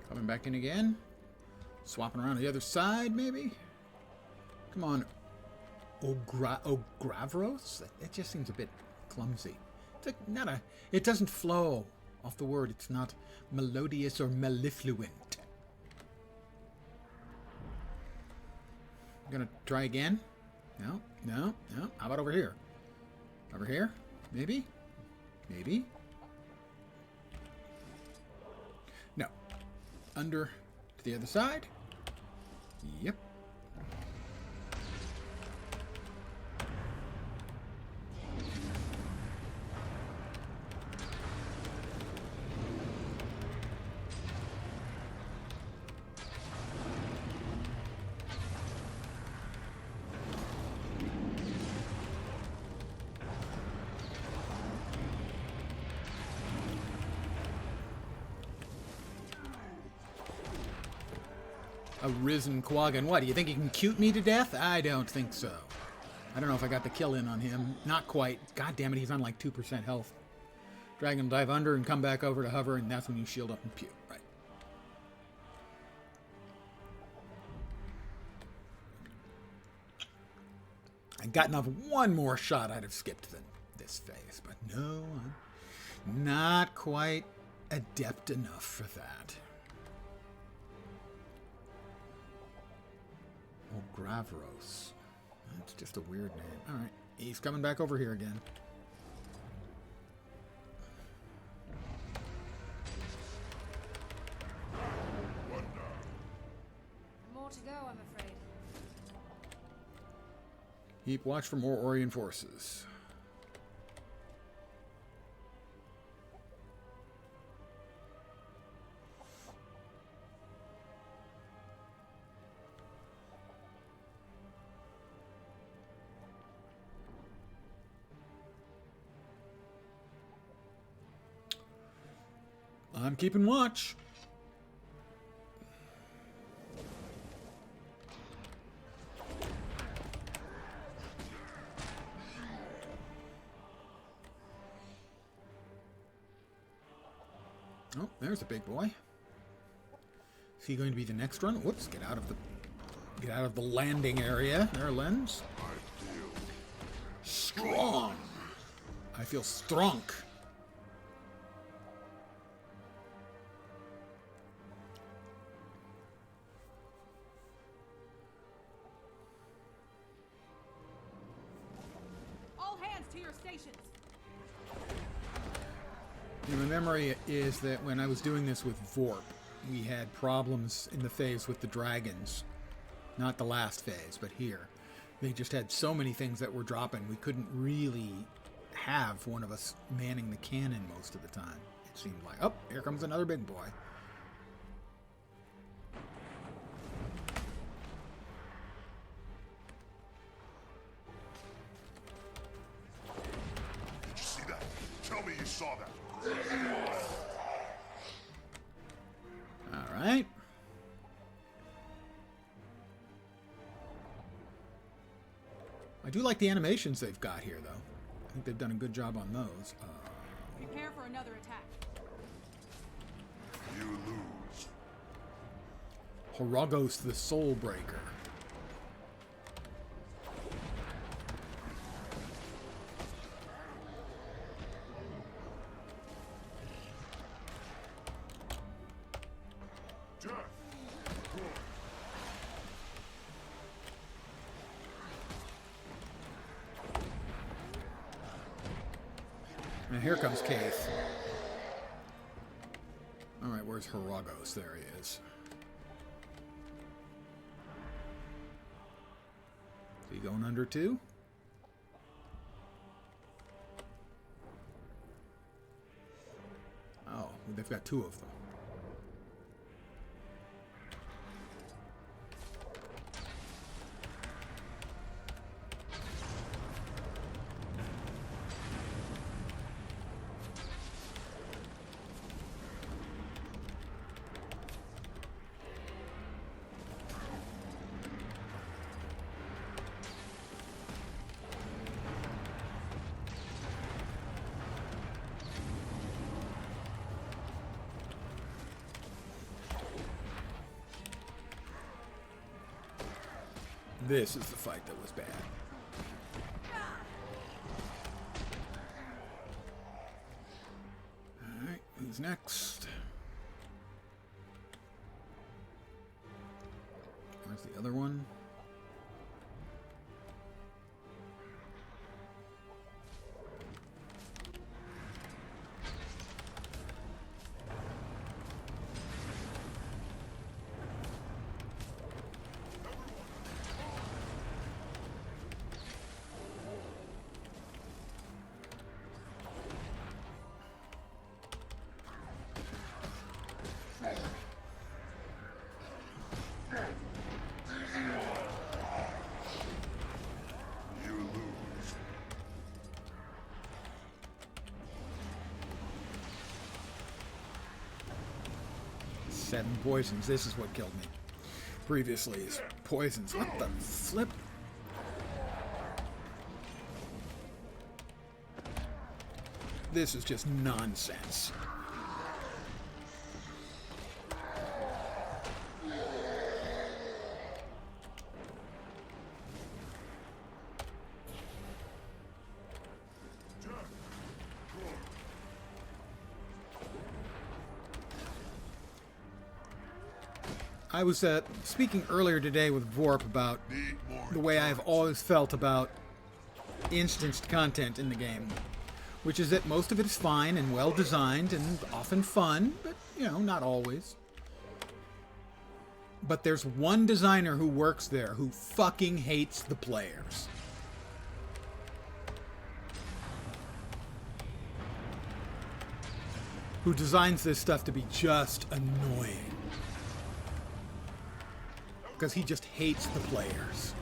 Coming back in again. Swapping around to the other side, maybe? Come on. Ogravros? That just seems a bit clumsy. It's like not a... It doesn't flow off the word. It's not melodious or mellifluent. I'm gonna try again. No, no, no. How about over here? Over here? Maybe? Maybe? No. Under to the other side. Yep. A risen Quaggan. What, do you think he can cute me to death? I don't think so. I don't know if I got the kill in on him. Not quite. God damn it, he's on like 2% health. Dragon dive under and come back over to hover, and that's when you shield up and pew. Right. I gotten off one more shot, I'd have skipped this phase. But no, I'm not quite adept enough for that. Oh, Gravros. That's just a weird name. Alright, he's coming back over here again. What Keep watch for more Orion forces. I'm keeping watch. Oh, there's a big boy. Is he going to be the next run? Whoops, get out of the landing area. There, Lens. Strong. I feel strong. All hands to your stations. And my memory is that when I was doing this with Vorp, we had problems in the phase with the dragons. Not the last phase, but here. They just had so many things that were dropping, we couldn't really have one of us manning the cannon most of the time. It seemed like, oh, here comes another big boy. Did you see that? Tell me you saw that. All right. I do like the animations they've got here, though. I think they've done a good job on those. Prepare for another attack. You lose. Horogos the Soul Breaker. And here comes Keith. Alright, where's Horogos? There he is. Is he going under two? Oh, they've got two of them. This is the fight that was bad. Alright, who's next? Where's the other one? Seven poisons. This is what killed me. Previously is poisons. What the flip? This is just nonsense. I was speaking earlier today with Vorp about the way I've always felt about instanced content in the game, which is that most of it is fine and well designed and often fun, but, you know, not always. But there's one designer who works there who fucking hates the players. who designs this stuff to be just annoying. Because he just hates the players.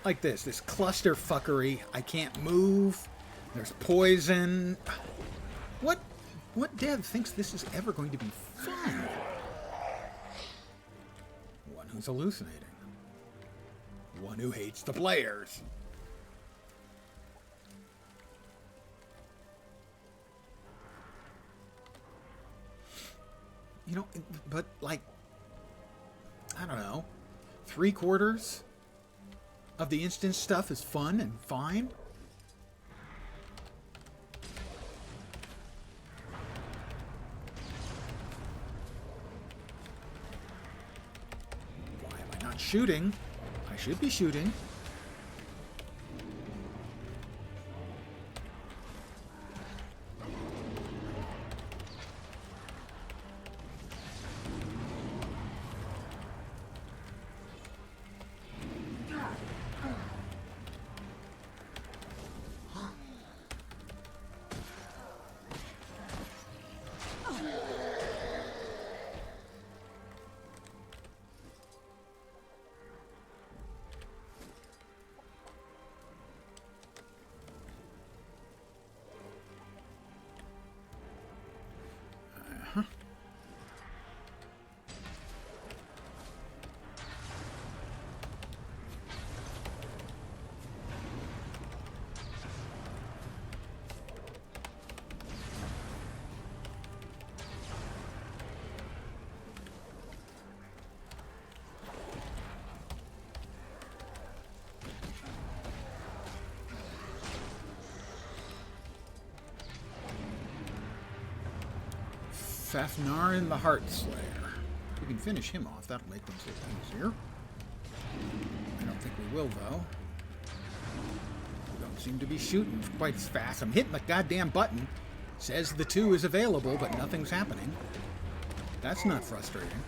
Like this cluster fuckery. I can't move. There's poison. What dev thinks this is ever going to be fun? One who's hallucinating. One who hates the players. You know, but like, I don't know, 3/4 of the instance stuff is fun and fine. Why am I not shooting? I should be shooting. Fafnir the Heartslayer. We can finish him off. That'll make things a little easier. I don't think we will, though. We don't seem to be shooting quite as fast. I'm hitting the goddamn button. Says the 2 is available, but nothing's happening. That's not frustrating.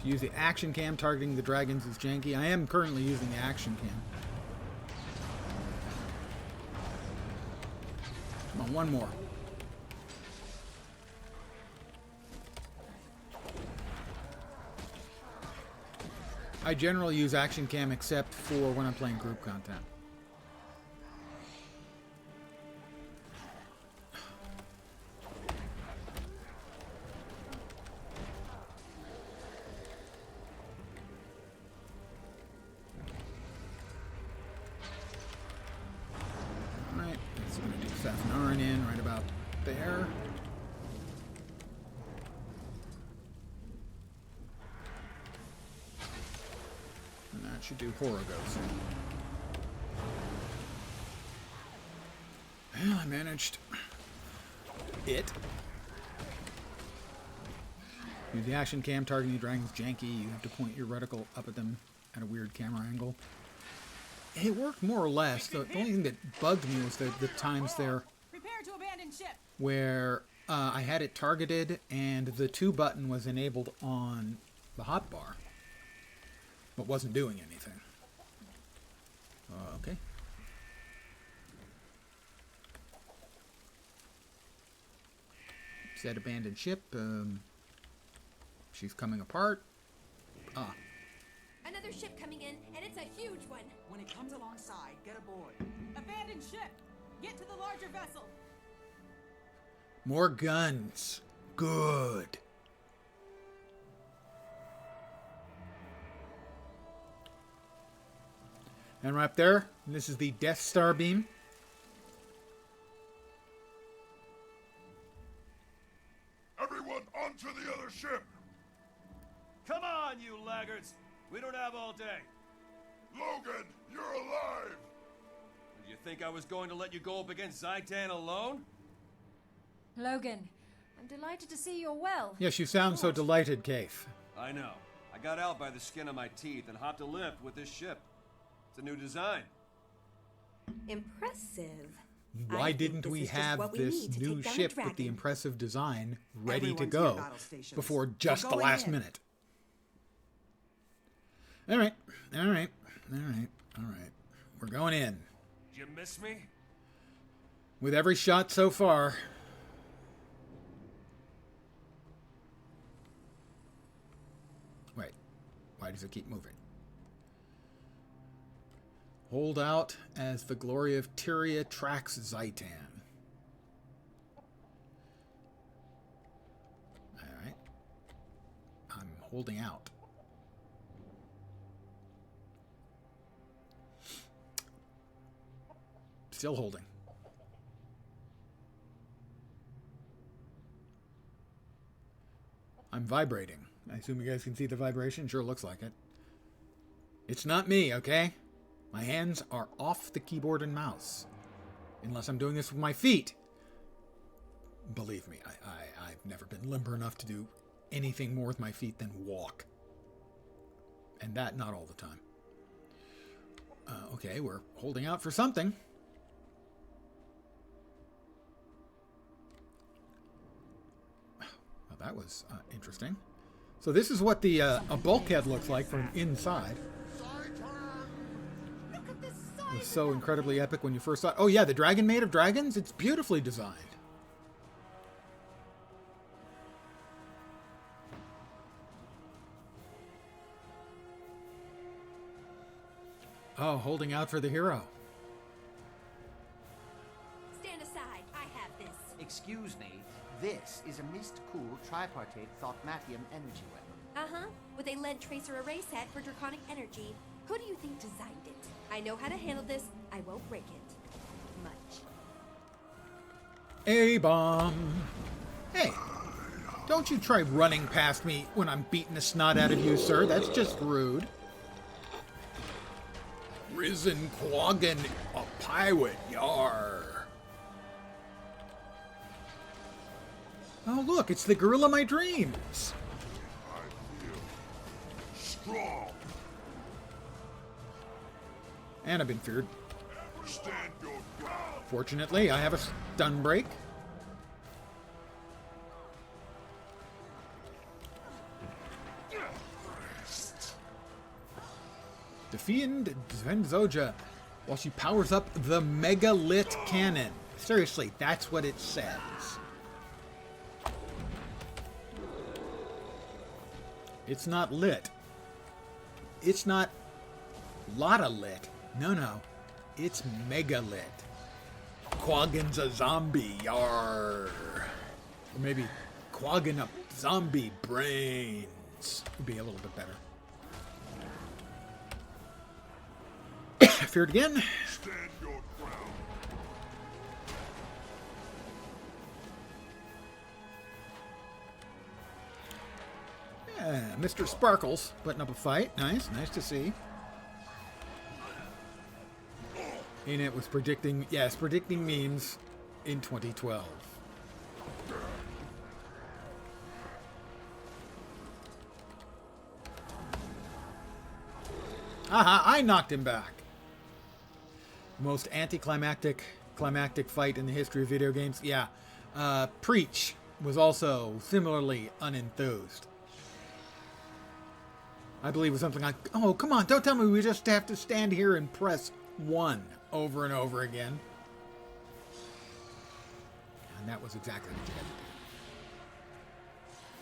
Use the action cam targeting the dragons is janky. I am currently using the action cam. Come on, one more. I generally use action cam except for when I'm playing group content. Should do Horror Ghost. Well, I managed it. Use the action cam targeting the dragons janky. You have to point your reticle up at them at a weird camera angle. It worked more or less. The only thing that bugged me was the times there where I had it targeted and the 2 button was enabled on the hotbar, but wasn't doing anything. Okay. Said abandoned ship. She's coming apart. Ah. Another ship coming in, and it's a huge one. When it comes alongside, get aboard. Abandoned ship! Get to the larger vessel! More guns. Good. And right there, this is the Death Star beam. Everyone onto the other ship! Come on, you laggards! We don't have all day. Logan, you're alive! Did you think I was going to let you go up against Zhaitan alone? Logan, I'm delighted to see you're well. Yes, you sound so delighted, Kaif. I know. I got out by the skin of my teeth and hopped a lift with this ship. It's a new design. Impressive. Why didn't we have this new ship with the impressive design ready to go before just the last minute? All right. We're going in. Did you miss me? With every shot so far. Wait. Why does it keep moving? Hold out as the glory of Tyria tracks Zhaitan. Alright. I'm holding out. Still holding. I'm vibrating. I assume you guys can see the vibration. Sure looks like it. It's not me, okay? My hands are off the keyboard and mouse. Unless I'm doing this with my feet. Believe me, I've never been limber enough to do anything more with my feet than walk. And that not all the time. Okay, we're holding out for something. Well, that was interesting. So this is what the a bulkhead looks like from inside. It was so incredibly epic when you first saw it. Oh yeah, the dragon made of dragons? It's beautifully designed. Oh, holding out for the hero. Stand aside. I have this. Excuse me. This is a mist-cooled tripartite thaumatium energy weapon. Uh-huh. With a lead tracer array set for draconic energy. Who do you think designed it? I know how to handle this. I won't break it. Much. A-bomb. Hey, don't you try running past me when I'm beating the snot out of you, sir. That's just rude. Risen Quaggan, a pirate, yar. Oh, look, it's the gorilla of my dreams. Strong. And I've been feared. Stand your ground. Fortunately, I have a stun break. Defend Zoja while she powers up the megalith cannon. Seriously, that's what it says. It's not lit. It's not lotta lit. No. It's megalith. Quaggan's a zombie, yar. Or maybe Quaggan up zombie brains. Would be a little bit better. Feared again. Stand your ground. Yeah, Mr. Sparkles putting up a fight. Nice to see. And it was predicting memes in 2012. Aha, I knocked him back. Most climactic fight in the history of video games. Yeah. Preach was also similarly unenthused. I believe it was something like, oh, come on, don't tell me we just have to stand here and press 1 over and over again. And that was exactly what you had to do.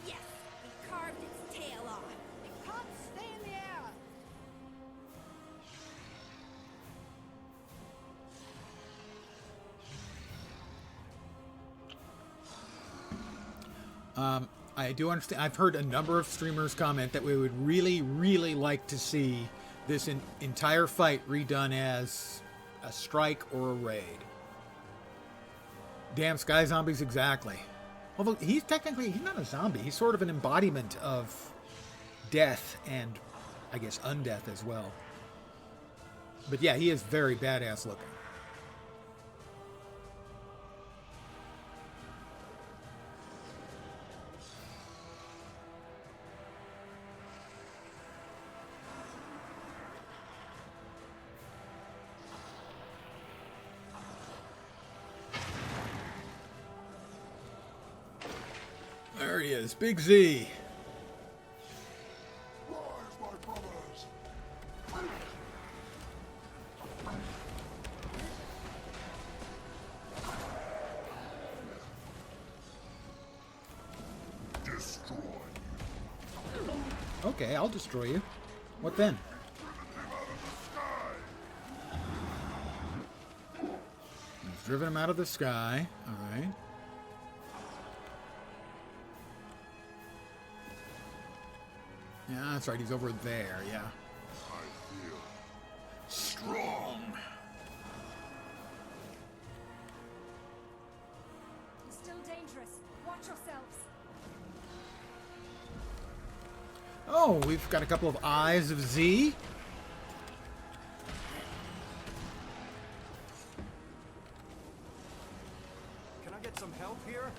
Yes, we carved its tail off. It can't stay in the air. I do understand. I've heard a number of streamers comment that we would really, really like to see this entire fight redone as a strike or a raid. Damn Sky Zombies, exactly. Although he's not a zombie. He's sort of an embodiment of death and, I guess, undeath as well. But yeah, he is very badass looking. There he is, Big Z. Rise, my brothers! Destroy. Okay, I'll destroy you. What then? He's driven him out of the sky. Alright. Yeah, that's right. He's over there. Yeah. I feel strong. He's still dangerous. Watch yourselves. Oh, we've got a couple of eyes of Z. Can I get some help here?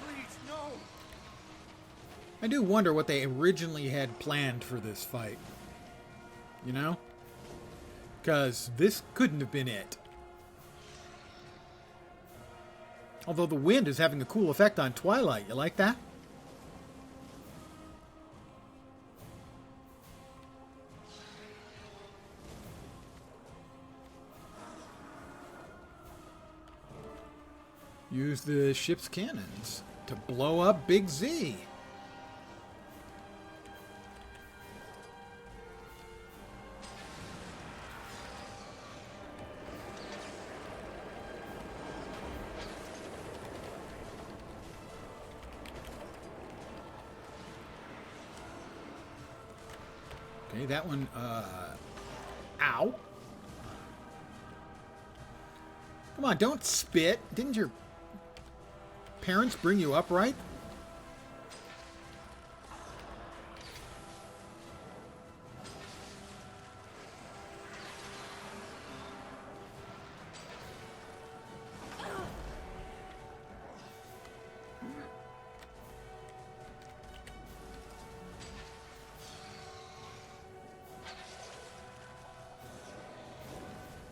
Please, no! I do wonder what they originally had planned for this fight. You know? Because this couldn't have been it. Although the wind is having a cool effect on Twilight. You like that? Use the ship's cannons to blow up Big Z. Okay, that one, ow. Come on, don't spit. Didn't your parents bring you up right?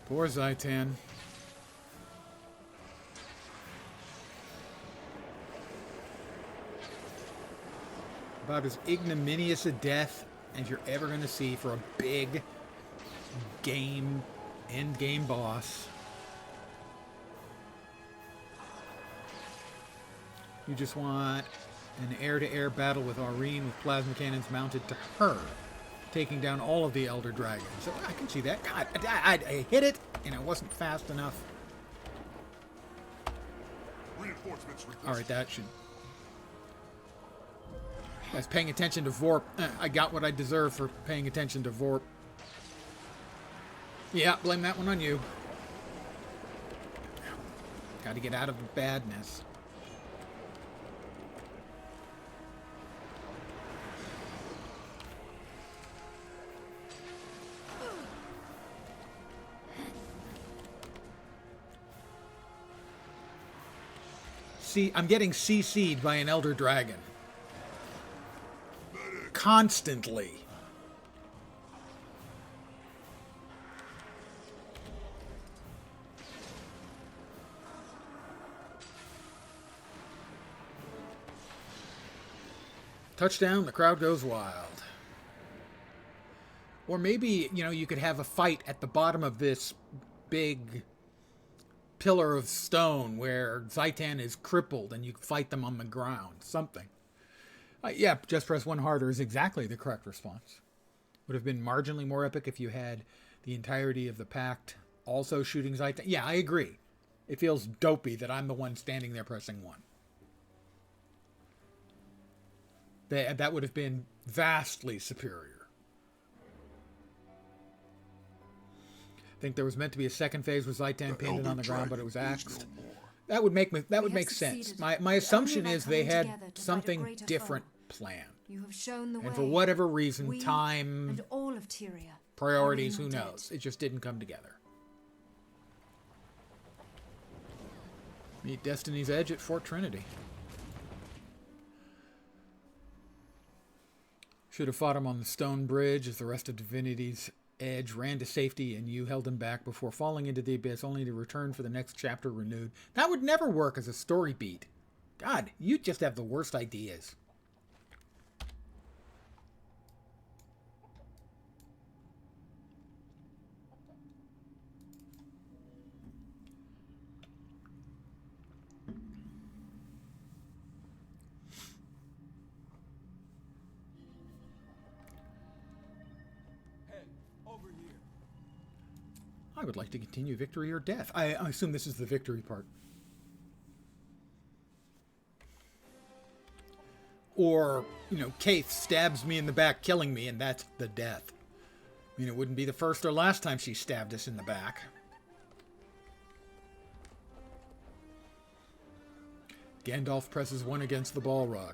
Poor Zhaitan. About as ignominious a death as you're ever going to see for a big game, end game boss. You just want an air-to-air battle with Aurene with plasma cannons mounted to her, taking down all of the Elder Dragons. So I can see that. God, I hit it, and it wasn't fast enough. Reinforcements requested. All right, that should... I was paying attention to Vorp. I got what I deserve for paying attention to Vorp. Yeah, blame that one on you. Got to get out of the badness. See, I'm getting CC'd by an Elder Dragon. Constantly. Touchdown, the crowd goes wild. Or maybe, you know, you could have a fight at the bottom of this big pillar of stone where Zhaitan is crippled and you fight them on the ground. Something. Yeah, just press one harder is exactly the correct response. Would have been marginally more epic if you had the entirety of the Pact also shooting Zhaitan. Yeah, I agree. It feels dopey that I'm the one standing there pressing one. That would have been vastly superior. I think there was meant to be a second phase with Zhaitan painted on the ground, but it was axed. That would make sense. My assumption is they had something different planned. You have shown the way. And for whatever reason, time, and all of Tyria, priorities, who knows? It just didn't come together. Meet Destiny's Edge at Fort Trinity. Should have fought him on the stone bridge as the rest of Divinity's edge, ran to safety, and you held him back before falling into the abyss, only to return for the next chapter renewed. That would never work as a story beat. God, you just have the worst ideas. I would like to continue victory or death. I assume this is the victory part. Or, you know, Kaith stabs me in the back, killing me, and that's the death. I mean, it wouldn't be the first or last time she stabbed us in the back. Gandalf presses one against the Balrog.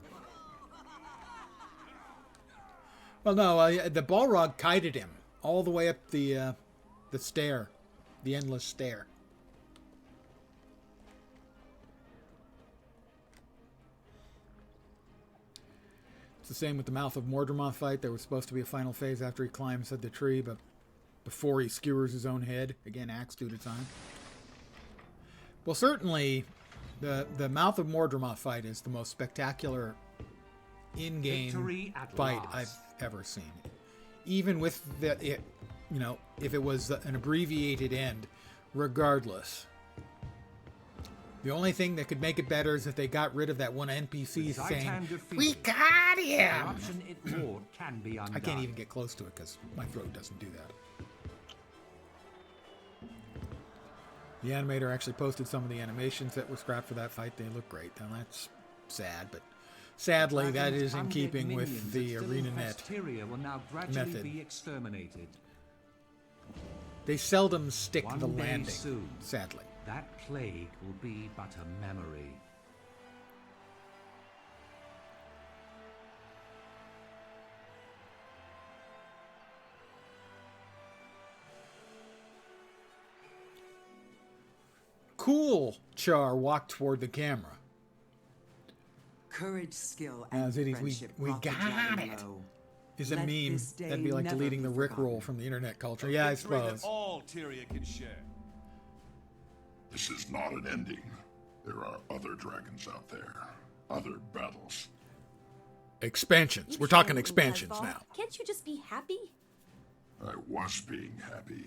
Well, no, the Balrog kited him all the way up the stair, the endless stair. It's the same with the Mouth of Mordremoth fight. There was supposed to be a final phase after he climbs at the tree, but before he skewers his own head. Again, axe due to time. Well, certainly, the Mouth of Mordremoth fight is the most spectacular in-game fight I've ever seen. Even with you know, if it was an abbreviated end, regardless. The only thing that could make it better is if they got rid of that one NPC saying, "We got him!" Corruption it wrought can be undone. I can't even get close to it because my throat doesn't do that. The animator actually posted some of the animations that were scrapped for that fight. They look great. Now that's sad, but sadly that is in keeping with the ArenaNet will now gradually be exterminated. They seldom stick One the day landing, soon, sadly. That plague will be but a memory. Cool, Char walked toward the camera. Courage, skill, Now, and Ziddy, friendship we brought the got dragon it. low. Is a Let meme. this day That'd be like never deleting be the Rickroll forgotten. from the internet culture. A Yeah, I victory suppose. that all Tyria can share. This is not an ending. There are other dragons out there. Other battles. Expansions. We're talking expansions now. Can't you just be happy? I was being happy.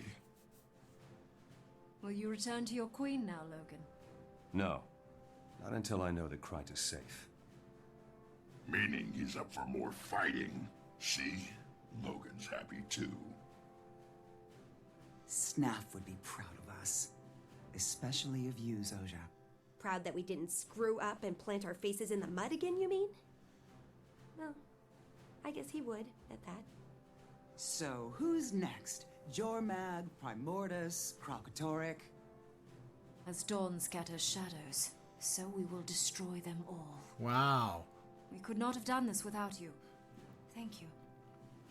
Will you return to your queen now, Logan? No. Not until I know that Kryt is safe. Meaning he's up for more fighting. See? Logan's happy too. Snaf would be proud of us. Especially of you, Zojja. Proud that we didn't screw up and plant our faces in the mud again, you mean? Well, I guess he would, at that. So, who's next? Jormag, Primordus, Krokatoric? As dawn scatters shadows, so we will destroy them all. Wow. We could not have done this without you. Thank you.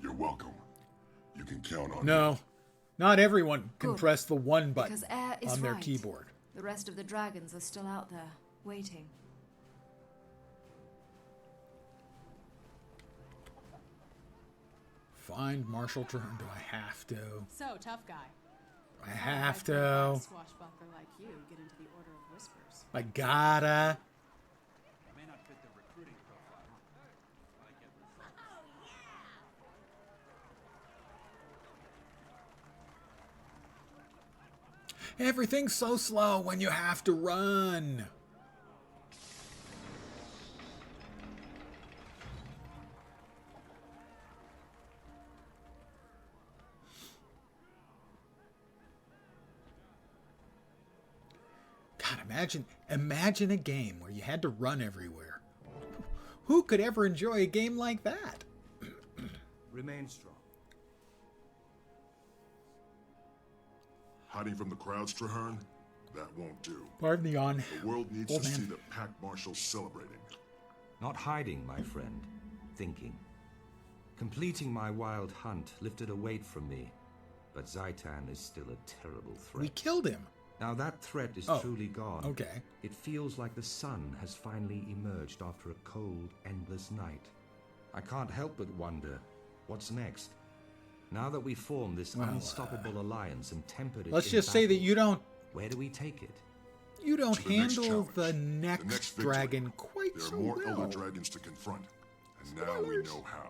You're welcome. You can count on me. No. Not everyone can Good. press the one button Because Air is on their right. keyboard. The rest of the dragons are still out there, waiting. Find Marshal Traherne. Do I have to? So, tough guy. I have I'd let a to. swashbuckler like you get into the Order of Whispers. I gotta. May not fit the recruiting profile. But I get results. Everything's so slow when you have to run. God, imagine a game where you had to run everywhere. Who could ever enjoy a game like that? Remain strong. Hiding from the crowds, Traherne? That won't do. Pardon the yawn. The world needs Old to man. see the pack marshals celebrating. Not hiding, my friend. Thinking. Completing my wild hunt lifted a weight from me. But Zhaitan is still a terrible threat. We killed him. Now that threat is Oh, truly gone. okay. It feels like the sun has finally emerged after a cold, endless night. I can't help but wonder, what's next? Now that we form this Well, unstoppable alliance and tempered it let's in just say that battle, you don't where do we take it? you don't To the next handle challenge, the the next next victory. dragon quite There are so more well. Elder Dragons to confront, and now we know how.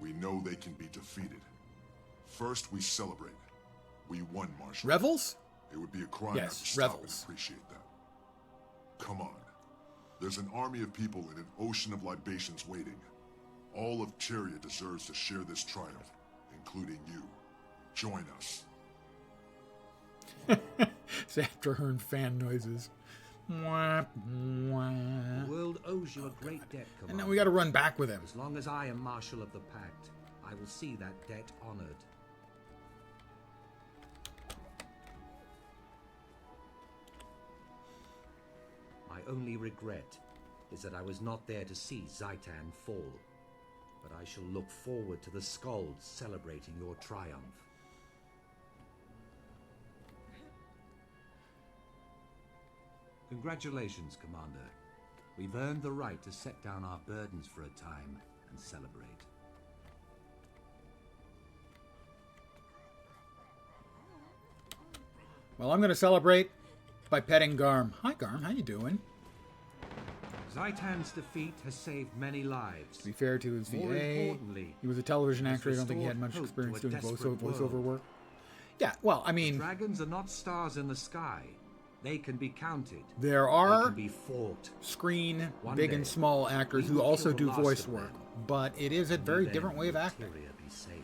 We know they can be defeated. First, we celebrate. We won, Marshal. Revels? It would be a crime Yes, not to stop revels. and appreciate that. Come on. There's an army of people in an ocean of libations waiting. All of Tyria deserves to share this triumph, including you. Join us. It's after her and fan noises. Mwah, mwah. The world owes you a great debt, Commander. And now we got to run back with him. As long as I am Marshal of the Pact, I will see that debt honored. My only regret is that I was not there to see Zhaitan fall, but I shall look forward to the Skalds celebrating your triumph. Congratulations, Commander. We've earned the right to set down our burdens for a time and celebrate. Well, I'm going to celebrate by petting Garm. Hi, Garm. How you doing? Zhaitan's defeat has saved many lives. To be fair to his More VA, importantly, he was a television has actor. I don't think he had much restored hope experience to a doing desperate voiceover world. work. Yeah, well, I mean, Dragons are not stars in the sky. They can be counted. there They are can be fought. screen, One big day, and small actors we who will also kill the do last voice of work, them. but it is a very Then different way of will acting. Tyria be safe.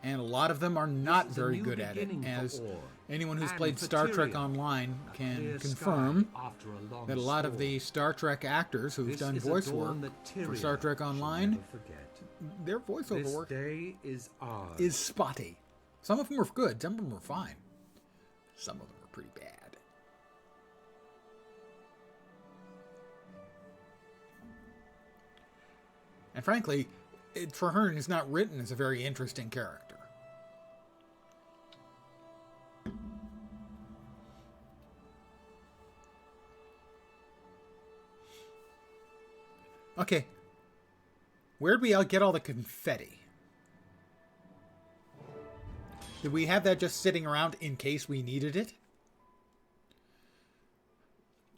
And a lot of them are not This is a very new good at it, beginning for as Orr, anyone who's and played for Star Trek Tyria. Online A can clear confirm sky after a long that a lot of storm. the Star Trek actors who've This done is a voice dawn work that for Tyria Star Trek shall Online, never forget. their voiceover This work day is ours. is spotty. Some of them are good, some of them are fine. Some of them are pretty bad. And frankly, Traherne is not written as a very interesting character. Okay. Where'd we get all the confetti? Did we have that just sitting around in case we needed it?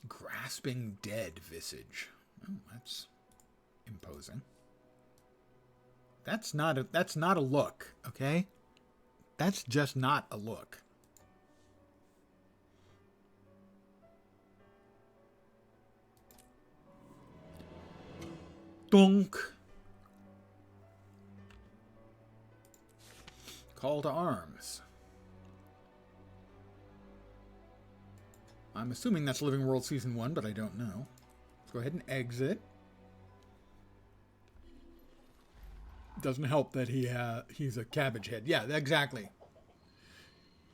Grasping dead visage. Oh, that's imposing. That's not a look, okay? That's just not a look. Donk. Call to arms. I'm assuming that's Living World Season 1, but I don't know. Let's go ahead and exit. Doesn't help that he's a cabbage head. Yeah, exactly.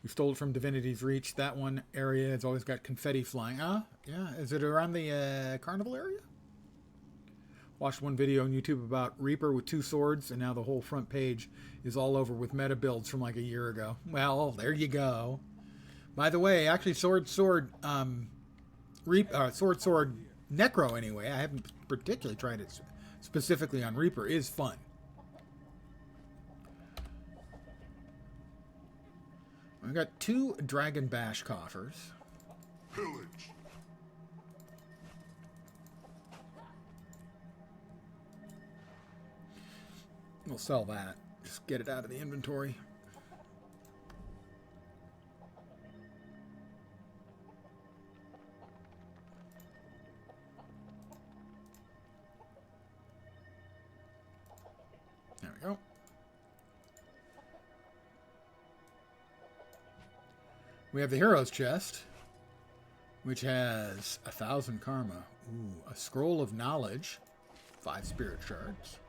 We stole it from Divinity's Reach. That one area has always got confetti flying. Yeah. Is it around the carnival area? Watched one video on YouTube about Reaper with 2 swords, and now the whole front page is all over with meta builds from like a year ago. Well, there you go. By the way, actually, sword, Necro anyway. I haven't particularly tried it specifically on Reaper. Is fun. We've got 2 Dragon Bash coffers. Pillage. We'll sell that. Just get it out of the inventory. There we go. We have the Hero's Chest, which has 1,000 karma. Ooh, a Scroll of Knowledge, 5 Spirit Shards.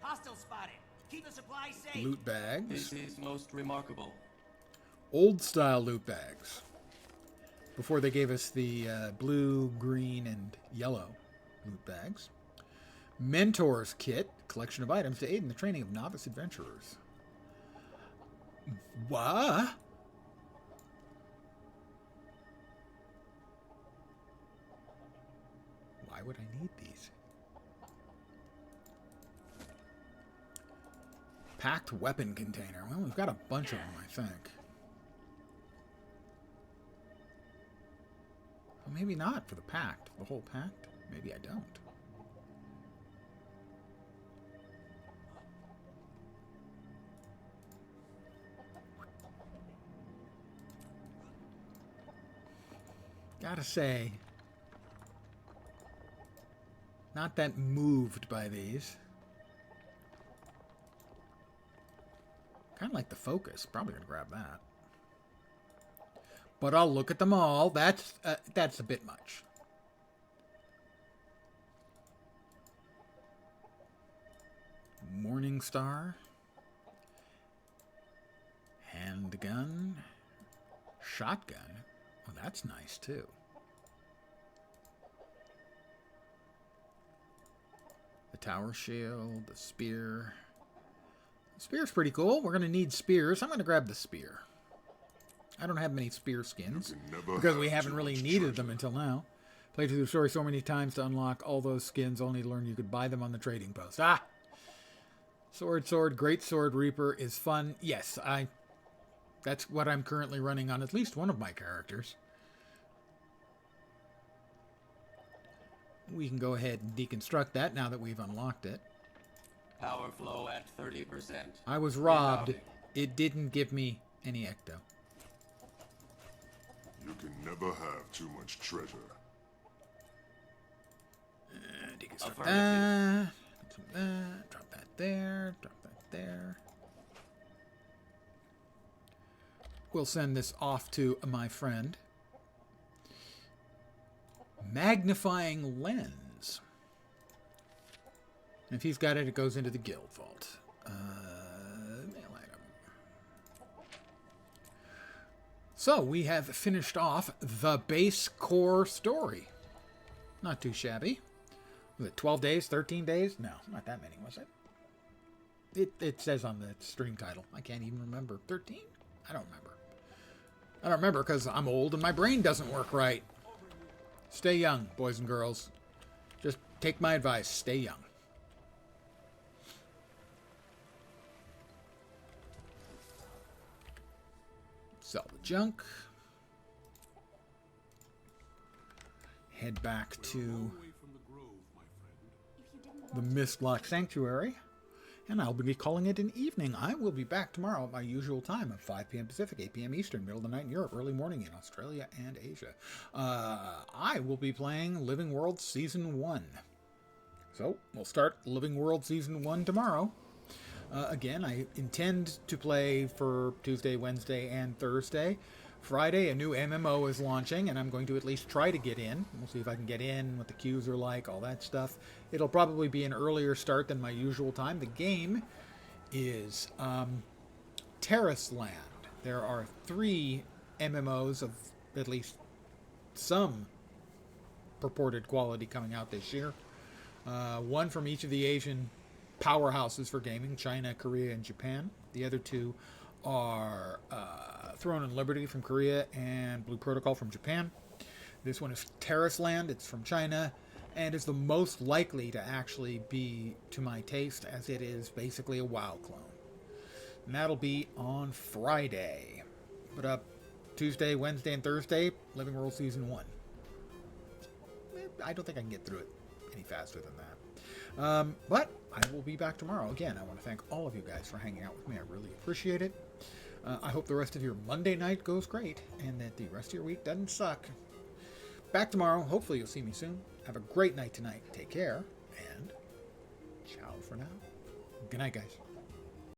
Hostile spotted. Keep the supplies safe. Loot bags. This is most remarkable. Old style loot bags. Before they gave us the blue, green, and yellow loot bags. Mentor's Kit, collection of items to aid in the training of novice adventurers. What? Why would I need these? Packed weapon container. Well, we've got a bunch of them, I think. Well, maybe not for the pact. The whole pact? Maybe I don't. Gotta say, not that moved by these. Kind of like the focus. Probably gonna grab that. But I'll look at them all. That's a bit much. Morning Star. Handgun. Shotgun. Oh, that's nice too. The tower shield, the spear. The spear's pretty cool. We're going to need spears. I'm going to grab the spear. I don't have many spear skins because we haven't really needed them until now. Played through the story so many times to unlock all those skins, only to learn you could buy them on the trading post. Ah! Sword, Great Sword Reaper is fun. Yes, that's what I'm currently running on at least one of my characters. We can go ahead and deconstruct that now that we've unlocked it. Power flow at 30%. I was robbed. It didn't give me any ecto. You can never have too much treasure. Deconstruct that. Drop that there. Drop that there. We'll send this off to my friend. Magnifying lens. And if he's got it, it goes into the guild vault. Mail item. So we have finished off the base core story. Not too shabby. Was it 12 days? 13 days? No, not that many, was it? It says on the stream title. I can't even remember. 13? I don't remember. I don't remember because I'm old and my brain doesn't work right. Stay young, boys and girls. Just take my advice. Stay young. Sell the junk. Head back to the Mistlock Sanctuary. And I'll be calling it an evening. I will be back tomorrow at my usual time of 5 p.m. Pacific, 8 p.m. Eastern, middle of the night in Europe, early morning in Australia and Asia. I will be playing Living World Season 1. So, we'll start Living World Season 1 tomorrow. Again, I intend to play for Tuesday, Wednesday, and Thursday. Friday, a new MMO is launching, and I'm going to at least try to get in. We'll see if I can get in, what the queues are like, all that stuff. It'll probably be an earlier start than my usual time. The game is Terrace Land. There are 3 MMOs of at least some purported quality coming out this year. One from each of the Asian powerhouses for gaming, China, Korea, and Japan. The other 2 are Throne and Liberty from Korea and Blue Protocol from Japan. This one is Terrace Land. It's from China and is the most likely to actually be to my taste, as it is basically a WoW clone. And that'll be on Friday. But Tuesday, Wednesday, and Thursday, Living World Season 1. I don't think I can get through it any faster than that. But I will be back tomorrow. Again, I want to thank all of you guys for hanging out with me. I really appreciate it. I hope the rest of your Monday night goes great and that the rest of your week doesn't suck. Back tomorrow. Hopefully you'll see me soon. Have a great night tonight. Take care. And ciao for now. Good night, guys.